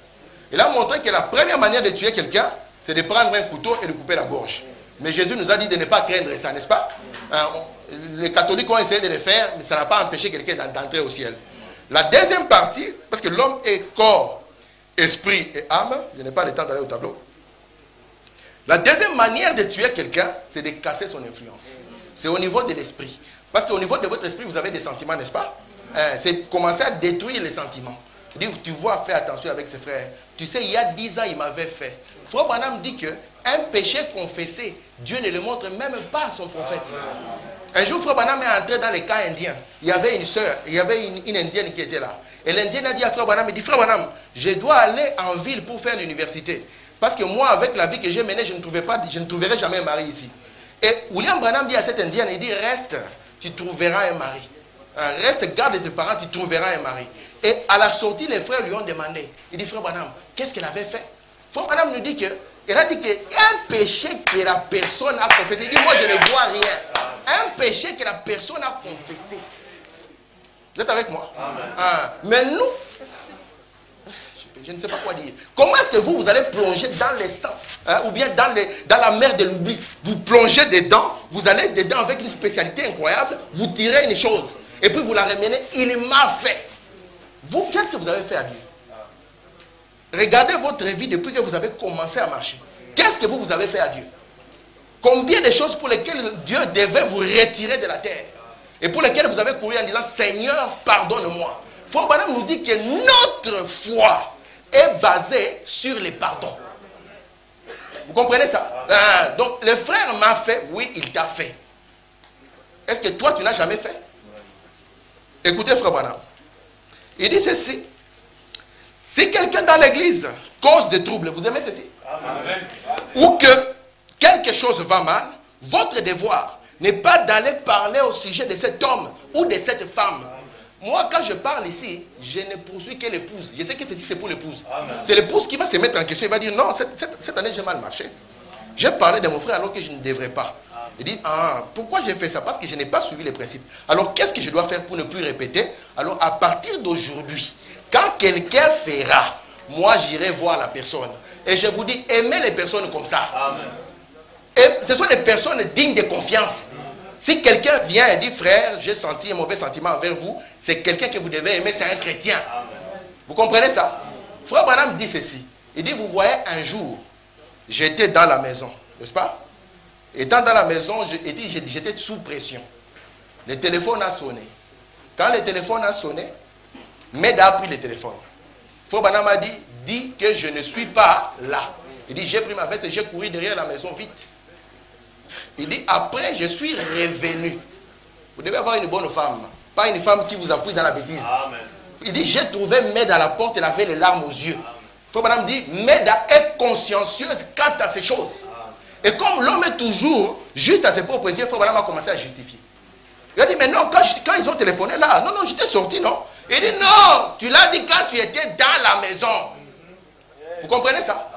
Il a montré que la première manière de tuer quelqu'un, c'est de prendre un couteau et de couper la gorge. Mais Jésus nous a dit de ne pas craindre ça, n'est-ce pas? Les catholiques ont essayé de le faire, mais ça n'a pas empêché quelqu'un d'entrer au ciel. La deuxième partie, parce que l'homme est corps, esprit et âme, je n'ai pas le temps d'aller au tableau. La deuxième manière de tuer quelqu'un, c'est de casser son influence. C'est au niveau de l'esprit. Parce qu'au niveau de votre esprit, vous avez des sentiments, n'est-ce pas? C'est commencer à détruire les sentiments. Tu vois, fais attention avec ses frères. Tu sais, il y a 10 ans, il m'avait fait. Frère Branham dit qu'un péché confessé, Dieu ne le montre même pas à son prophète. Un jour, Frère Branham est entré dans les camps indiens. Il y avait une sœur, il y avait une indienne qui était là. Et l'indienne a dit à Frère Branham, il dit, Frère Branham, je dois aller en ville pour faire l'université. Parce que moi, avec la vie que j'ai menée, je ne trouverai jamais un mari ici. Et William Branham dit à cette indienne, il dit, reste, tu trouveras un mari. Reste, garde tes parents, tu trouveras un mari. Et à la sortie, les frères lui ont demandé, il dit, Frère Branham, qu'est-ce qu'elle avait fait? Frère Branham nous dit il a dit qu'il y a un péché que la personne a confessé. Il dit, moi je ne vois rien. Un péché que la personne a confessé. Vous êtes avec moi? Mais nous, je ne sais pas quoi dire. Comment est-ce que vous allez plonger dans les sangs, ou bien dans la mer de l'oubli? Vous plongez dedans, vous allez dedans avec une spécialité incroyable, vous tirez une chose, et puis vous la ramenez, il m'a fait. Vous, qu'est-ce que vous avez fait à Dieu? Regardez votre vie depuis que vous avez commencé à marcher. Qu'est-ce que vous avez fait à Dieu? Combien de choses pour lesquelles Dieu devait vous retirer de la terre? Et pour lesquelles vous avez couru en disant, Seigneur, pardonne-moi. Frère Branham nous dit que notre foi est basée sur les pardons. Vous comprenez ça? Donc, le frère m'a fait, oui, il t'a fait. Est-ce que toi, tu n'as jamais fait? Écoutez, frère Branham. Il dit ceci. Si quelqu'un dans l'église cause des troubles, vous aimez ceci? Amen. Ou que quelque chose va mal, votre devoir n'est pas d'aller parler au sujet de cet homme ou de cette femme. Moi, quand je parle ici, je ne poursuis que l'épouse. Je sais que ceci, c'est pour l'épouse. C'est l'épouse qui va se mettre en question. Il va dire, non, cette année, j'ai mal marché. J'ai parlé de mon frère alors que je ne devrais pas. Il dit, pourquoi j'ai fait ça? Parce que je n'ai pas suivi les principes. Alors, qu'est-ce que je dois faire pour ne plus répéter? Alors, à partir d'aujourd'hui, quand quelqu'un fera, moi, j'irai voir la personne. Et je vous dis, aimez les personnes comme ça. Amen. Et ce sont des personnes dignes de confiance. Si quelqu'un vient et dit, frère, j'ai senti un mauvais sentiment envers vous, c'est quelqu'un que vous devez aimer, c'est un chrétien. Amen. Vous comprenez ça? Frère Branham dit ceci. Il dit, vous voyez, un jour, j'étais dans la maison, n'est-ce pas? Étant dans la maison, j'étais sous pression. Le téléphone a sonné. Quand le téléphone a sonné, Meda a pris le téléphone. Frère Branham a dit, dis que je ne suis pas là. Il dit, j'ai pris ma veste et j'ai couru derrière la maison vite. Il dit, après, je suis revenu. Vous devez avoir une bonne femme. Pas une femme qui vous appuie dans la bêtise. Amen. Il dit, j'ai trouvé Meda à la porte, elle avait les larmes aux yeux. Frère Branham dit, Meda est consciencieuse quant à ces choses. Amen. Et comme l'homme est toujours juste à ses propres yeux, Frère Branham a commencé à justifier. Il a dit, mais non, quand ils ont téléphoné là, non, j'étais sorti, non. Il dit, non, tu l'as dit quand tu étais dans la maison. Vous comprenez ça?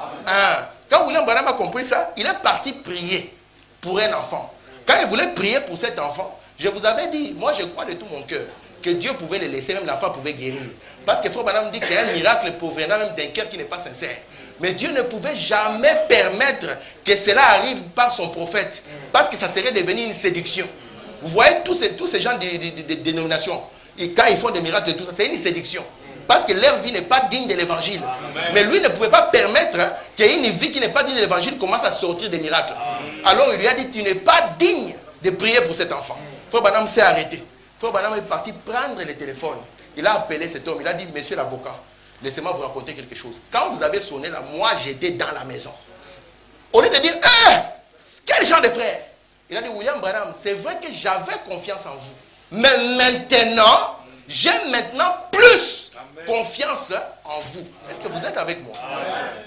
Quand William Branham a compris ça, il est parti prier pour un enfant. Quand il voulait prier pour cet enfant, je vous avais dit, moi je crois de tout mon cœur que Dieu pouvait le laisser, même l'enfant pouvait guérir. Parce que Frère Branham dit qu'il y a un miracle provenant même d'un cœur qui n'est pas sincère. Mais Dieu ne pouvait jamais permettre que cela arrive par son prophète. Parce que ça serait devenu une séduction. Vous voyez tous ces gens de dénominations, et quand ils font des miracles et tout ça, c'est une séduction. Parce que leur vie n'est pas digne de l'évangile. Mais lui ne pouvait pas permettre qu'une vie qui n'est pas digne de l'évangile commence à sortir des miracles. Amen. Alors il lui a dit, tu n'es pas digne de prier pour cet enfant. Frère Branham s'est arrêté. Frère Branham est parti prendre le téléphone. Il a appelé cet homme. Il a dit, monsieur l'avocat, laissez-moi vous raconter quelque chose. Quand vous avez sonné là, moi j'étais dans la maison. Au lieu de dire, quel genre de frère? Il a dit, William Branham, c'est vrai que j'avais confiance en vous. Mais maintenant, j'ai maintenant plus confiance en vous. Est-ce que vous êtes avec moi?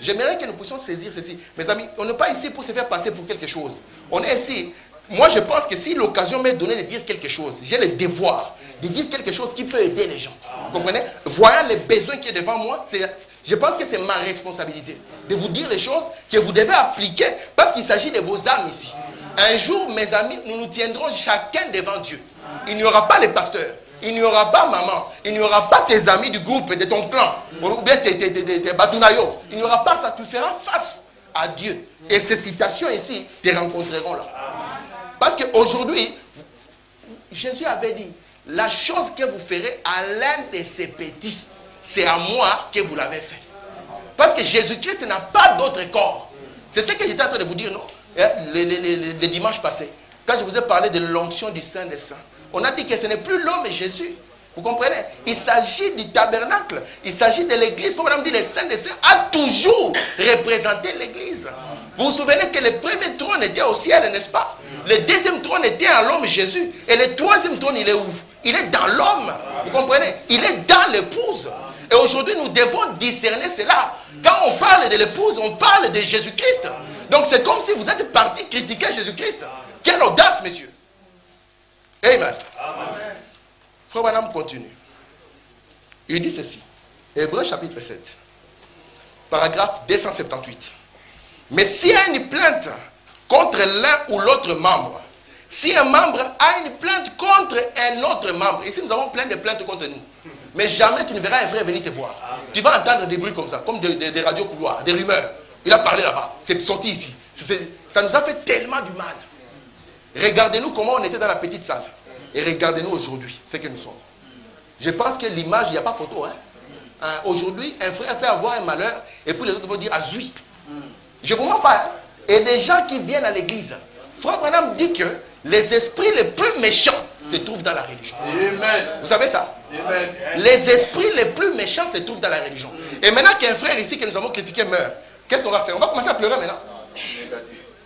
J'aimerais que nous puissions saisir ceci. Mes amis, on n'est pas ici pour se faire passer pour quelque chose. On est ici. Moi, je pense que si l'occasion m'est donnée de dire quelque chose, j'ai le devoir de dire quelque chose qui peut aider les gens. Vous comprenez? Voyant les besoins qui est devant moi, je pense que c'est ma responsabilité de vous dire les choses que vous devez appliquer parce qu'il s'agit de vos âmes ici. Un jour, mes amis, nous nous tiendrons chacun devant Dieu. Il n'y aura pas les pasteurs, il n'y aura pas maman, il n'y aura pas tes amis du groupe, de ton clan, ou bien tes batunayo. Il n'y aura pas ça, tu feras face à Dieu. Et ces citations ici te rencontreront là. Parce qu'aujourd'hui, Jésus avait dit, la chose que vous ferez à l'un de ces petits, c'est à moi que vous l'avez fait. Parce que Jésus-Christ n'a pas d'autre corps. C'est ce que j'étais en train de vous dire, non? Le dimanche passé, quand je vous ai parlé de l'onction du Saint des Saints, on a dit que ce n'est plus l'homme et Jésus. Vous comprenez? Il s'agit du tabernacle. Il s'agit de l'église. Il faut vraiment dire que le Saint des Saints a toujours représenté l'église. Vous vous souvenez que le premier trône était au ciel, n'est-ce pas? Le deuxième trône était en l'homme Jésus. Et le troisième trône, il est où? Il est dans l'homme. Vous comprenez? Il est dans l'épouse. Et aujourd'hui, nous devons discerner cela. Quand on parle de l'épouse, on parle de Jésus-Christ. Donc c'est comme si vous êtes parti critiquer Jésus-Christ. Quelle audace, messieurs. Amen. Amen. Frère Branham continue. Il dit ceci. Hébreux chapitre 7. Paragraphe 278. Mais s'il y a une plainte contre l'un ou l'autre membre, si un membre a une plainte contre un autre membre, ici nous avons plein de plaintes contre nous, mais jamais tu ne verras un frère venir te voir. Tu vas entendre des bruits comme ça, comme des radios couloirs, des rumeurs. Il a parlé là-bas, c'est sorti ici. Ça nous a fait tellement du mal. Regardez-nous comment on était dans la petite salle. Et regardez-nous aujourd'hui, ce que nous sommes. Je pense que l'image, il n'y a pas photo. Aujourd'hui, un frère peut avoir un malheur et puis les autres vont dire Azui. Je ne vous mens pas. Et des gens qui viennent à l'église, Frère Branham dit que les esprits les plus méchants se trouvent dans la religion. Amen. Vous savez ça? Amen. Les esprits les plus méchants se trouvent dans la religion. Et maintenant qu'un frère ici que nous avons critiqué meurt, qu'est-ce qu'on va faire? On va commencer à pleurer maintenant.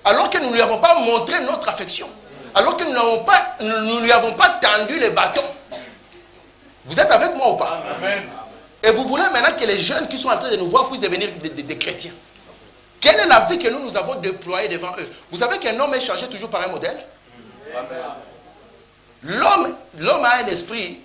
Alors que nous ne lui avons pas montré notre affection. Alors que nous ne lui avons pas tendu les bâtons. Vous êtes avec moi ou pas? Amen. Et vous voulez maintenant que les jeunes qui sont en train de nous voir puissent devenir des chrétiens. Quelle est la vie que nous avons déployée devant eux? Vous savez qu'un homme est changé toujours par un modèle? L'homme a un esprit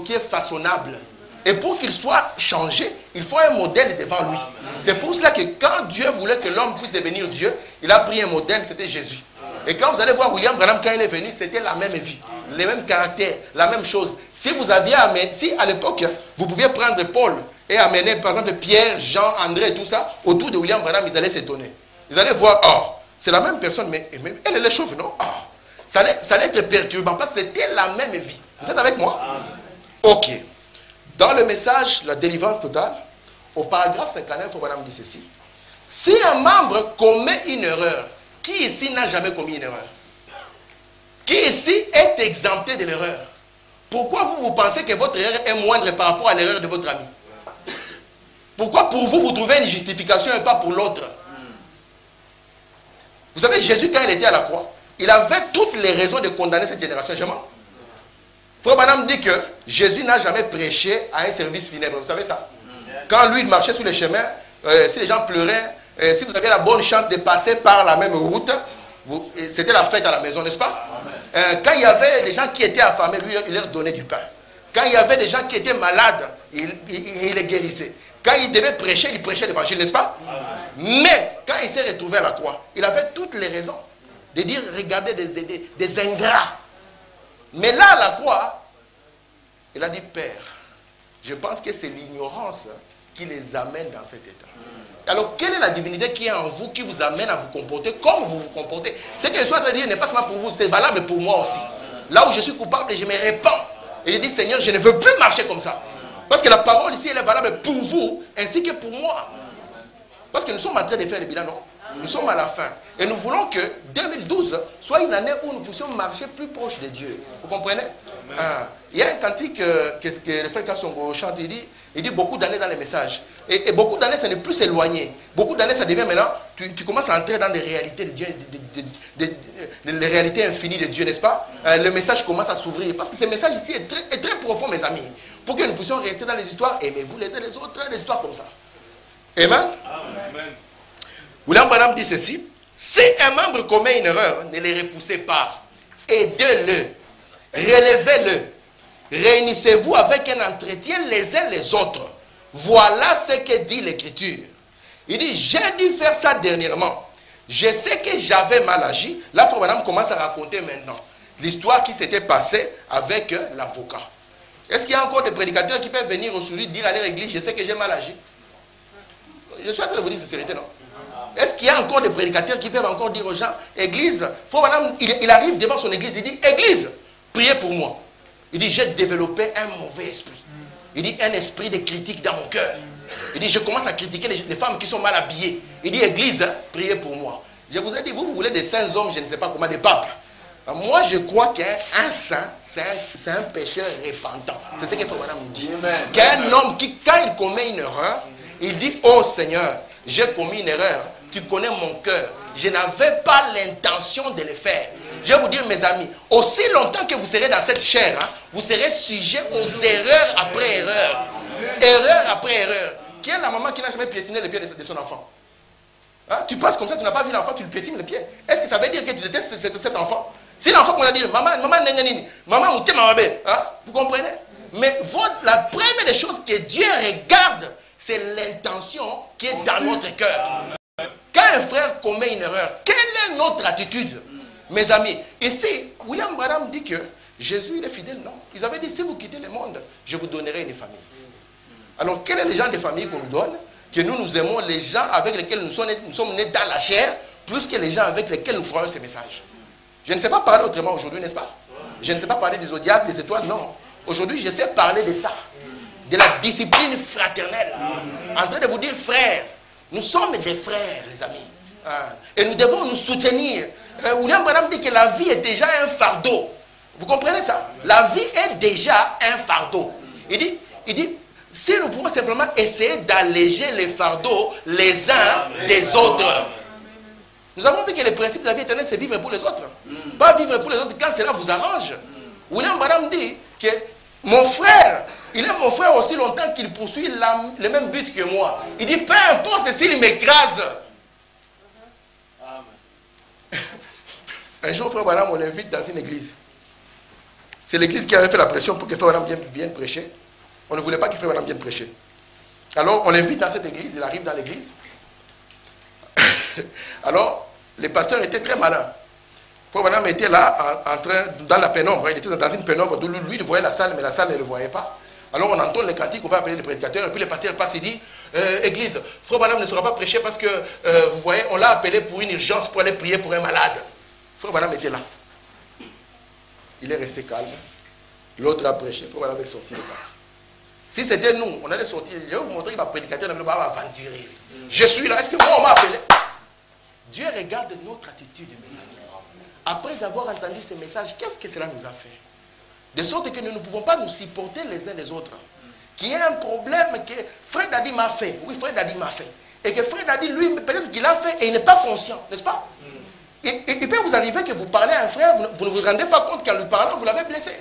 qui est façonnable. Et pour qu'il soit changé, il faut un modèle devant lui. C'est pour cela que quand Dieu voulait que l'homme puisse devenir Dieu, il a pris un modèle, c'était Jésus. Et quand vous allez voir William Branham, quand il est venu, c'était la même vie, les mêmes caractères, la même chose. Si vous aviez amené, si à l'époque, vous pouviez prendre Paul et amener, par exemple, Pierre, Jean, André et tout ça, autour de William Branham, ils allaient s'étonner. Ils allaient voir, oh, c'est la même personne, mais elle est chauve, non? Oh, ça allait être perturbant, parce que c'était la même vie. Vous êtes avec moi? Ok. Dans le message, la délivrance totale, au paragraphe 59, Frère Branham dit ceci. Si un membre commet une erreur, qui ici n'a jamais commis une erreur? Qui ici est exempté de l'erreur? Pourquoi vous pensez que votre erreur est moindre par rapport à l'erreur de votre ami? Pourquoi pour vous, vous trouvez une justification et pas pour l'autre? Vous savez, Jésus, quand il était à la croix, il avait toutes les raisons de condamner cette génération. Frère Branham dit que Jésus n'a jamais prêché à un service funèbre. Vous savez ça? Quand lui, il marchait sur les chemins, si les gens pleuraient, si vous aviez la bonne chance de passer par la même route, c'était la fête à la maison, n'est-ce pas? Quand il y avait des gens qui étaient affamés, lui, il leur donnait du pain. Quand il y avait des gens qui étaient malades, il les guérissait. Quand il devait prêcher, il prêchait l'évangile, n'est-ce pas? Mais quand il s'est retrouvé à la croix, il avait toutes les raisons de dire, regardez, des ingrats. Mais là, à la croix, il a dit, Père, je pense que c'est l'ignorance qui les amène dans cet état. Alors, quelle est la divinité qui est en vous, qui vous amène à vous comporter comme vous vous comportez? Ce que je suis en train de dire n'est pas seulement pour vous, c'est valable pour moi aussi. Là où je suis coupable, je me répands. Et je dis, Seigneur, je ne veux plus marcher comme ça. Parce que la parole ici, elle est valable pour vous, ainsi que pour moi. Parce que nous sommes en train de faire le bilan, non? Nous sommes à la fin. Et nous voulons que 2012 soit une année où nous puissions marcher plus proche de Dieu. Vous comprenez? Il y a un cantique que le frère Kassongo chante, il dit beaucoup d'années dans les messages. Et beaucoup d'années, ça n'est plus éloigné. Beaucoup d'années, ça devient maintenant, tu commences à entrer dans les réalités de Dieu, les réalités infinies de Dieu, n'est-ce pas? Le message commence à s'ouvrir. Parce que ce message ici est très profond, mes amis. Pour que nous puissions rester dans les histoires, aimez-vous les uns les autres, des histoires comme ça. Amen? Amen. William Branham dit ceci: si un membre commet une erreur, ne les repoussez pas. Aidez-le. Relevez-le. Réunissez-vous avec un entretien les uns les autres. Voilà ce que dit l'Écriture. Il dit, j'ai dû faire ça dernièrement. Je sais que j'avais mal agi. Là, Frère Branham commence à raconter maintenant l'histoire qui s'était passée avec l'avocat. Est-ce qu'il y a encore des prédicateurs qui peuvent venir aujourd'hui dire à leur église, je sais que j'ai mal agi? Je suis en train de vous dire sincérité, non? Est-ce qu'il y a encore des prédicateurs qui peuvent encore dire aux gens, église, Frère Branham, il arrive devant son église, il dit, église, priez pour moi. Il dit, j'ai développé un mauvais esprit. Il dit, un esprit de critique dans mon cœur. Il dit, je commence à critiquer les femmes qui sont mal habillées. Il dit, église, priez pour moi. Je vous ai dit, vous voulez des saints hommes, je ne sais pas comment, des papes. Moi, je crois qu'un saint, c'est un pécheur repentant. C'est ce que Frère Branham dit. Qu'un homme qui, quand il commet une erreur, il dit, oh Seigneur, j'ai commis une erreur. Tu connais mon cœur. Je n'avais pas l'intention de le faire. Je vais vous dire, mes amis, aussi longtemps que vous serez dans cette chair, vous serez sujet aux erreurs après erreurs. Erreur après erreur. Qui est la maman qui n'a jamais piétiné les pieds de son enfant? Tu passes comme ça, tu n'as pas vu l'enfant, tu le piétines les pieds. Est-ce que ça veut dire que tu détestes cet enfant? Si l'enfant commence à dire, maman, maman, vous comprenez? Mais la première des choses que Dieu regarde, c'est l'intention qui est dans notre cœur. Quand un frère commet une erreur, quelle est notre attitude? Mes amis, ici, William Branham dit que Jésus, il est fidèle, non? Ils avaient dit, si vous quittez le monde, je vous donnerai une famille. Alors, quels sont les gens de famille qu'on nous donne? Que nous aimons les gens avec lesquels nous sommes nés dans la chair, plus que les gens avec lesquels nous croyons ces messages. Je ne sais pas parler autrement aujourd'hui, n'est-ce pas? Je ne sais pas parler des zodiacs, des étoiles, non. Aujourd'hui, je sais parler de ça. De la discipline fraternelle. En train de vous dire, frères, nous sommes des frères, les amis. Et nous devons nous soutenir. William Branham dit que la vie est déjà un fardeau. Vous comprenez ça? La vie est déjà un fardeau. Il dit, si nous pouvons simplement essayer d'alléger les fardeaux les uns des autres. Nous avons vu que le principe de la vie éternelle, c'est vivre pour les autres. Pas vivre pour les autres quand cela vous arrange. William Branham dit que mon frère, il est mon frère aussi longtemps qu'il poursuit le même but que moi. Il dit, peu importe s'il m'écrase. Un jour, Frère Branham, on l'invite dans une église. C'est l'église qui avait fait la pression pour que Frère Branham vienne prêcher. On ne voulait pas que Frère Branham vienne prêcher. Alors, on l'invite dans cette église, il arrive dans l'église. Alors, le pasteur était très malin. Frère Branham était là, dans la pénombre. Il était dans une pénombre, d'où lui, il voyait la salle, mais la salle ne le voyait pas. Alors, on entend les cantiques, on va appeler le prédicateur, et puis le pasteur passe et dit, église, Frère Branham ne sera pas prêché parce que, vous voyez, on l'a appelé pour une urgence, pour aller prier pour un malade. Frère Branham était là. Il est resté calme. L'autre a prêché. Frère Branham est sorti de là. Si c'était nous, on allait sortir. Je vais vous montrer que ma prédicateur ne va pas aventurer. Je suis là. Est-ce que moi, on m'a appelé? Dieu regarde notre attitude, mes amis. Après avoir entendu ces messages, qu'est-ce que cela nous a fait? De sorte que nous ne pouvons pas nous supporter les uns les autres. Qu'il y ait un problème que Frère Dadi m'a fait. Oui, Frère Dadi m'a fait. Et que Frère Dadi, lui, peut-être qu'il a fait et il n'est pas conscient, n'est-ce pas? Il peut vous arriver que vous parlez à un frère, vous ne vous rendez pas compte qu'en lui parlant, vous l'avez blessé.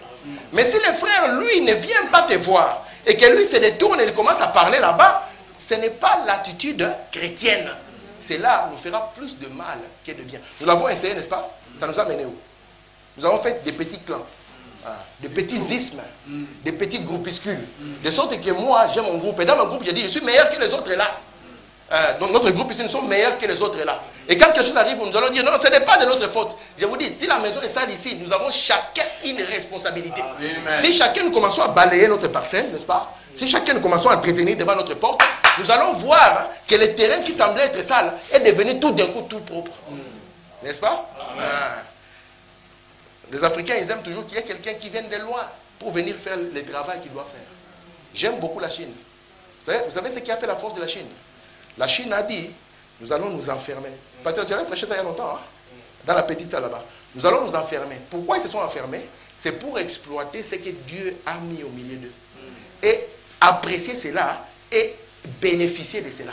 Mais si le frère, lui, ne vient pas te voir et que lui se détourne et il commence à parler là-bas, ce n'est pas l'attitude chrétienne. Cela nous fera plus de mal que de bien. Nous l'avons essayé, n'est-ce pas? Ça nous a mené où? Nous avons fait des petits clans, des petits ismes, des petits groupuscules. De sorte que moi, j'ai mon groupe. Et dans mon groupe, j'ai dit, je suis meilleur que les autres là. Donc notre groupe ici, nous sommes meilleurs que les autres là. Et quand quelque chose arrive, nous allons dire, non, ce n'est pas de notre faute. Je vous dis, si la maison est sale ici, nous avons chacun une responsabilité. Amen. Si chacun nous commençons à balayer notre parcelle, n'est-ce pas? Si chacun nous commençons à entretenir devant notre porte, nous allons voir que le terrain qui semblait être sale est devenu tout d'un coup tout propre. N'est-ce pas? Les Africains, ils aiment toujours qu'il y ait quelqu'un qui vienne de loin pour venir faire le travail qu'il doit faire. J'aime beaucoup la Chine. Vous savez ce qui a fait la force de la Chine? La Chine a dit, nous allons nous enfermer. Pasteur, tu avais prêché ça il y a longtemps, hein? Dans la petite salle là-bas. Nous allons nous enfermer. Pourquoi ils se sont enfermés? C'est pour exploiter ce que Dieu a mis au milieu d'eux. Et apprécier cela et bénéficier de cela.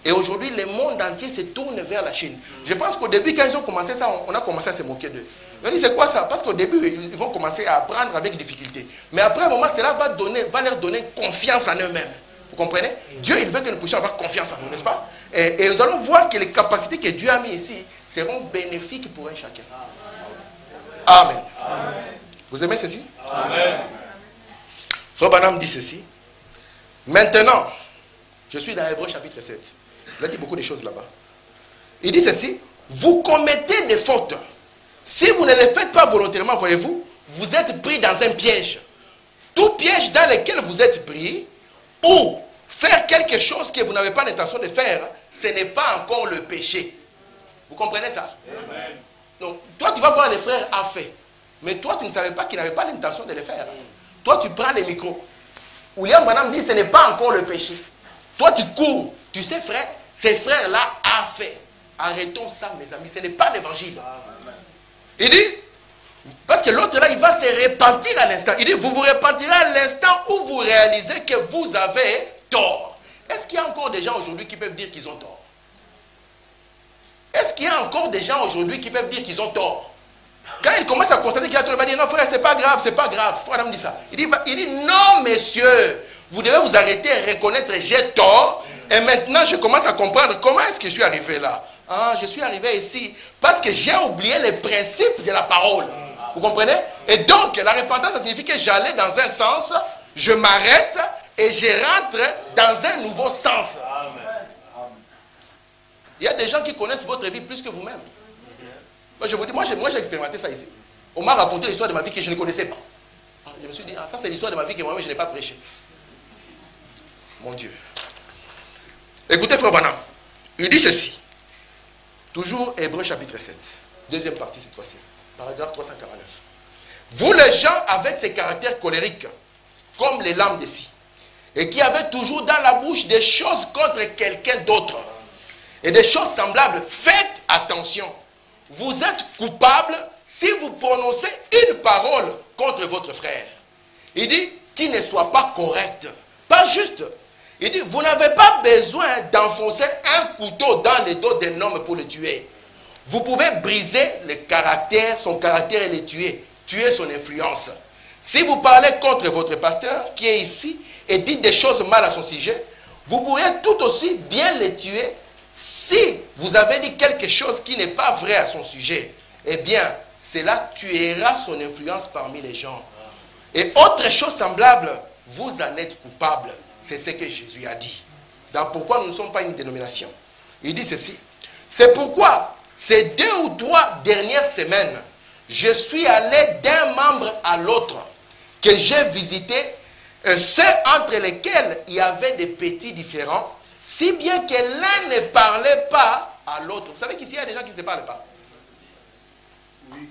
Et aujourd'hui, le monde entier se tourne vers la Chine. Je pense qu'au début, quand ils ont commencé ça, on a commencé à se moquer d'eux. On dit, c'est quoi ça? Parce qu'au début, ils vont commencer à apprendre avec difficulté. Mais après un moment, cela va leur donner confiance en eux-mêmes. Vous comprenez? Dieu, il veut que nous puissions avoir confiance en nous, n'est-ce pas? Et nous allons voir que les capacités que Dieu a mises ici seront bénéfiques pour un chacun. Amen. Amen. Vous aimez ceci? Amen. Frère Branham dit ceci. Maintenant, je suis dans Hébreux chapitre 7. Il a dit beaucoup de choses là-bas. Il dit ceci. Vous commettez des fautes. Si vous ne les faites pas volontairement, voyez-vous, vous êtes pris dans un piège. Tout piège dans lequel vous êtes pris, ou faire quelque chose que vous n'avez pas l'intention de faire, ce n'est pas encore le péché. Vous comprenez ça? Amen. Donc, toi, tu vas voir les frères à fait. Mais toi, tu ne savais pas qu'ils n'avaient pas l'intention de le faire. Toi, tu prends les micros. William Branham dit, ce n'est pas encore le péché. Toi, tu cours. Tu sais, frère, ces frères-là a fait. Arrêtons ça, mes amis. Ce n'est pas l'évangile. Il dit, parce que l'autre là, il va se repentir à l'instant. Il dit, vous vous repentirez à l'instant où vous réalisez que vous avez tort. Est-ce qu'il y a encore des gens aujourd'hui qui peuvent dire qu'ils ont tort? Est-ce qu'il y a encore des gens aujourd'hui qui peuvent dire qu'ils ont tort? Quand il commence à constater qu'il a tort, il va dire, non frère, c'est pas grave, c'est pas grave. Frère, dit ça. Il dit, non messieurs, vous devez vous arrêter et reconnaître, j'ai tort. Et maintenant, je commence à comprendre comment est-ce que je suis arrivé là. Ah, je suis arrivé ici parce que j'ai oublié les principes de la parole. Vous comprenez? Et donc, la repentance, ça signifie que j'allais dans un sens, je m'arrête et je rentre dans un nouveau sens. Il y a des gens qui connaissent votre vie plus que vous-même. Moi, je vous dis, moi j'ai expérimenté ça ici. On m'a raconté l'histoire de ma vie que je ne connaissais pas. Je me suis dit, ah, ça c'est l'histoire de ma vie que moi-même je n'ai pas prêché. Mon Dieu. Écoutez, frère Branham, il dit ceci. Toujours Hébreux chapitre 7. Deuxième partie cette fois-ci. Paragraphe 349. Vous les gens avec ces caractères colériques, comme les lames de scie, et qui avaient toujours dans la bouche des choses contre quelqu'un d'autre, et des choses semblables, faites attention. Vous êtes coupable si vous prononcez une parole contre votre frère. Il dit qu'il ne soit pas correct, pas juste. Il dit, vous n'avez pas besoin d'enfoncer un couteau dans le dos d'un homme pour le tuer. Vous pouvez briser le caractère, son caractère et le tuer son influence. Si vous parlez contre votre pasteur qui est ici et dites des choses mal à son sujet, vous pourrez tout aussi bien le tuer si vous avez dit quelque chose qui n'est pas vrai à son sujet. Eh bien, cela tuera son influence parmi les gens. Et autre chose semblable, vous en êtes coupable. C'est ce que Jésus a dit. Donc pourquoi nous ne sommes pas une dénomination? Il dit ceci. C'est pourquoi, ces 2 ou 3 dernières semaines, je suis allé d'un membre à l'autre, que j'ai visité, ceux entre lesquels il y avait des petits différends, si bien que l'un ne parlait pas à l'autre. Vous savez qu'ici, il y a des gens qui ne se parlent pas. Oui.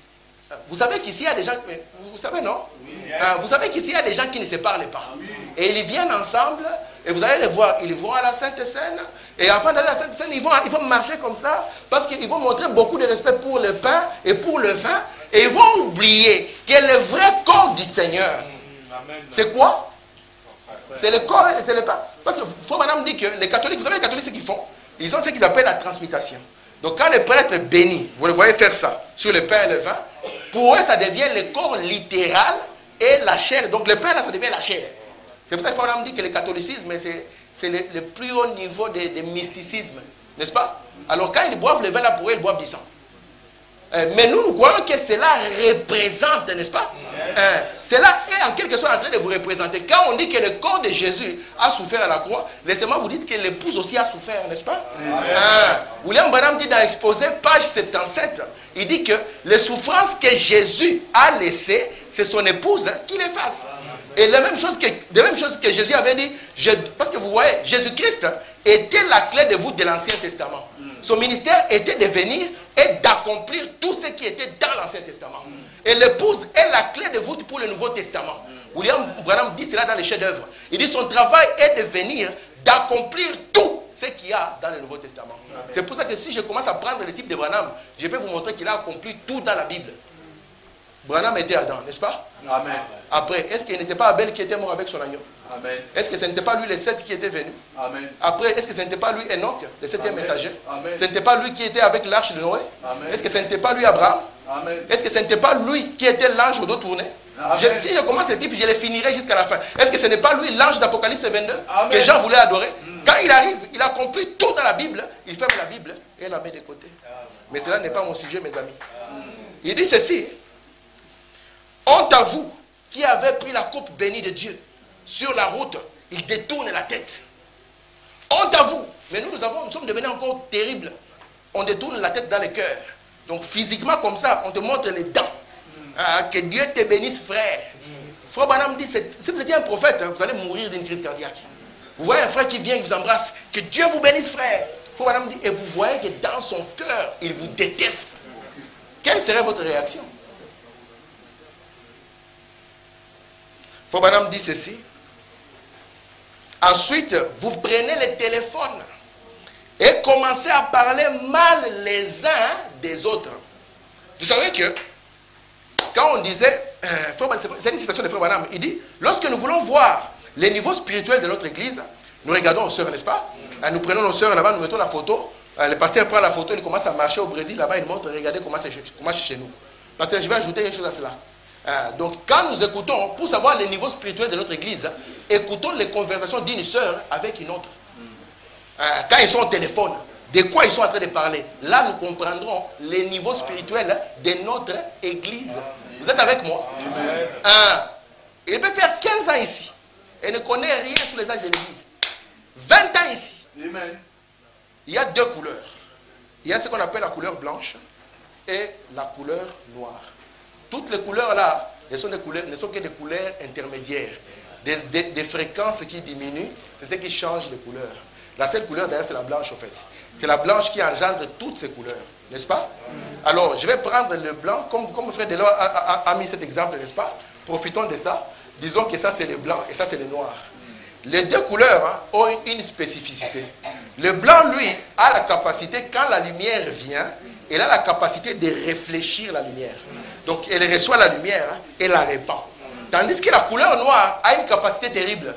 Vous savez qu'ici, il y a des gens... Vous savez, non? Oui. Vous savez qu'ici, il y a des gens qui ne se parlent pas. Oui. Et ils viennent ensemble, et vous allez les voir, ils vont à la Sainte Seine, et avant d'aller à la Sainte Seine, ils vont marcher comme ça, parce qu'ils vont montrer beaucoup de respect pour le pain et pour le vin, et ils vont oublier que le vrai corps du Seigneur, c'est quoi? C'est le corps et c'est le pain. Parce que faut madame dit que les catholiques, vous savez les catholiques ce qu'ils font? Ils ont ce qu'ils appellent la transmutation. Donc quand le prêtre bénit, vous le voyez faire ça, sur le pain et le vin, pour eux ça devient le corps littéral et la chair. Donc le pain là, ça devient la chair. C'est pour ça qu'il faut me dire que le catholicisme, c'est le plus haut niveau de mysticisme. N'est-ce pas? Alors quand ils boivent le vin là, pour eux, ils boivent du sang. Mais nous croyons que cela représente, n'est-ce pas? Cela est en quelque sorte en train de vous représenter. Quand on dit que le corps de Jésus a souffert à la croix, laissez-moi vous dire que l'épouse aussi a souffert, n'est-ce pas? William Branham dit dans l'exposé, page 77, il dit que les souffrances que Jésus a laissées, c'est son épouse qui les fasse. Et la même chose que Jésus avait dit, parce que vous voyez, Jésus-Christ était la clé de voûte de l'Ancien Testament. Son ministère était de venir et d'accomplir tout ce qui était dans l'Ancien Testament. Et l'épouse est la clé de voûte pour le Nouveau Testament. William Branham dit cela dans les chefs-d'œuvre. Il dit son travail est de venir, d'accomplir tout ce qu'il y a dans le Nouveau Testament. C'est pour ça que si je commence à prendre le type de Branham, je peux vous montrer qu'il a accompli tout dans la Bible. Branham était Adam, n'est-ce pas? Amen. Après, est-ce qu'il n'était pas Abel qui était mort avec son agneau? Amen. Est-ce que ce n'était pas lui les 7 qui étaient venus? Amen. Après, est-ce que ce n'était pas lui Enoch, le 7e messager? Amen. Ce n'était pas lui qui était avec l'arche de Noé? Est-ce que ce n'était pas lui Abraham? Est-ce que ce n'était pas lui qui était l'ange au dos tourné? Si je commence ce type, je les finirai jusqu'à la fin. Est-ce que ce n'est pas lui l'ange d'Apocalypse 22 que Jean voulait adorer? Quand il arrive, il accomplit tout dans la Bible, il ferme la Bible et la met de côté. Mais cela n'est pas mon sujet, mes amis. Il dit ceci: honte à vous qui avez pris la coupe bénie de Dieu. Sur la route, il détourne la tête. Honte à vous. Mais nous sommes devenus encore terribles. On détourne la tête dans le cœur. Donc physiquement comme ça, on te montre les dents. Que Dieu te bénisse, frère. Frère Branham dit, si vous étiez un prophète, vous allez mourir d'une crise cardiaque. Vous voyez un frère qui vient, il vous embrasse. Que Dieu vous bénisse, frère. Frère Branham dit, et vous voyez que dans son cœur, il vous déteste. Quelle serait votre réaction? Frère Branham dit ceci. Ensuite, vous prenez le téléphone et commencez à parler mal les uns des autres. Vous savez que quand on disait, c'est une citation de Frère Branham, il dit, lorsque nous voulons voir les niveaux spirituels de notre église, nous regardons nos sœurs, n'est-ce pas? Nous prenons nos sœurs là-bas, nous mettons la photo, le pasteur prend la photo, il commence à marcher au Brésil, là-bas, il montre, regardez comment c'est chez nous. Pasteur, je vais ajouter quelque chose à cela. Donc, quand nous écoutons, pour savoir les niveaux spirituels de notre église, écoutons les conversations d'une sœur avec une autre. Quand ils sont au téléphone, de quoi ils sont en train de parler, là nous comprendrons les niveaux spirituels de notre église. Vous êtes avec moi? Il peut faire 15 ans ici et ne connaît rien sur les âges de l'église. 20 ans ici. Amen. Il y a deux couleurs. Il y a ce qu'on appelle la couleur blanche et la couleur noire. Toutes les couleurs là ne sont que des couleurs intermédiaires. Des fréquences qui diminuent, c'est ce qui change les couleurs. La seule couleur d'ailleurs c'est la blanche en fait. C'est la blanche qui engendre toutes ces couleurs, n'est-ce pas? Alors je vais prendre le blanc, comme frère Delors a mis cet exemple, n'est-ce pas? Profitons de ça. Disons que ça c'est le blanc et ça c'est le noir. Les deux couleurs ont une spécificité. Le blanc, lui, a la capacité, quand la lumière vient, elle a la capacité de réfléchir la lumière. Donc elle reçoit la lumière et la répand. Tandis que la couleur noire a une capacité terrible.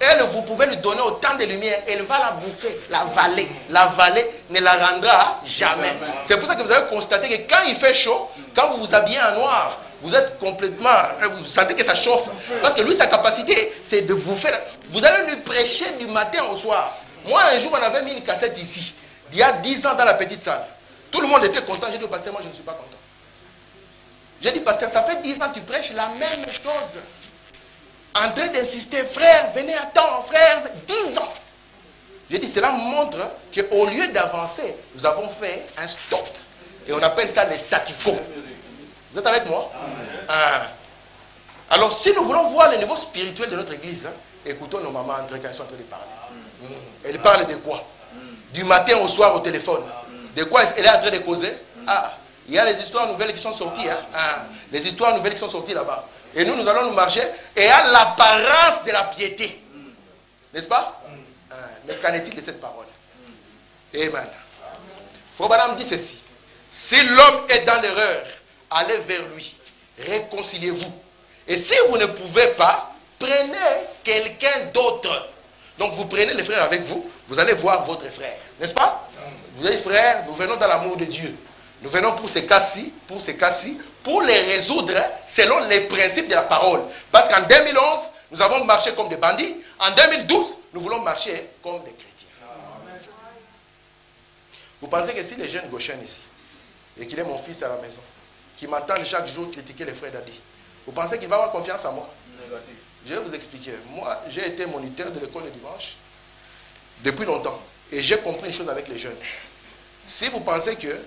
Elle, vous pouvez lui donner autant de lumière, elle va la bouffer, la valer. La valer ne la rendra jamais. C'est pour ça que vous avez constaté que quand il fait chaud, quand vous vous habillez en noir, vous êtes complètement, vous sentez que ça chauffe. Parce que lui, sa capacité, c'est de vous faire. Vous allez lui prêcher du matin au soir. Moi, un jour, on avait mis une cassette ici, il y a 10 ans dans la petite salle. Tout le monde était content. J'ai dit au pasteur, moi, je ne suis pas content. J'ai dit, pasteur, ça fait 10 ans que tu prêches la même chose. En train d'insister, frère, venez à temps, frère, 10 ans. J'ai dit, cela montre qu'au lieu d'avancer, nous avons fait un stop. Et on appelle ça les staticos. Vous êtes avec moi? Alors, si nous voulons voir le niveau spirituel de notre église, écoutons nos mamans quand elles sont en train de parler. Elles parlent de quoi? Du matin au soir au téléphone. De quoi elle est en train de causer? Il y a les histoires nouvelles qui sont sorties. Les histoires nouvelles qui sont sorties là-bas. Et nous allons nous marcher et à l'apparence de la piété. N'est-ce pas? Mais qu'en est-il de cette parole? Amen. Frère Branham dit ceci. Si l'homme est dans l'erreur, allez vers lui. Réconciliez-vous. Et si vous ne pouvez pas, prenez quelqu'un d'autre. Donc vous prenez les frères avec vous, vous allez voir votre frère. N'est-ce pas? Vous dites, frère, nous venons dans l'amour de Dieu. Nous venons pour ces cas-ci, pour les résoudre selon les principes de la parole. Parce qu'en 2011, nous avons marché comme des bandits. En 2012, nous voulons marcher comme des chrétiens. Vous pensez que si les jeunes gauchens ici, et qu'il est mon fils à la maison, qui m'entendent chaque jour critiquer les frères d'Adi, vous pensez qu'il va avoir confiance en moi? Négatif. Je vais vous expliquer. Moi, j'ai été moniteur de l'école le dimanche depuis longtemps. Et j'ai compris une chose avec les jeunes. Si vous pensez que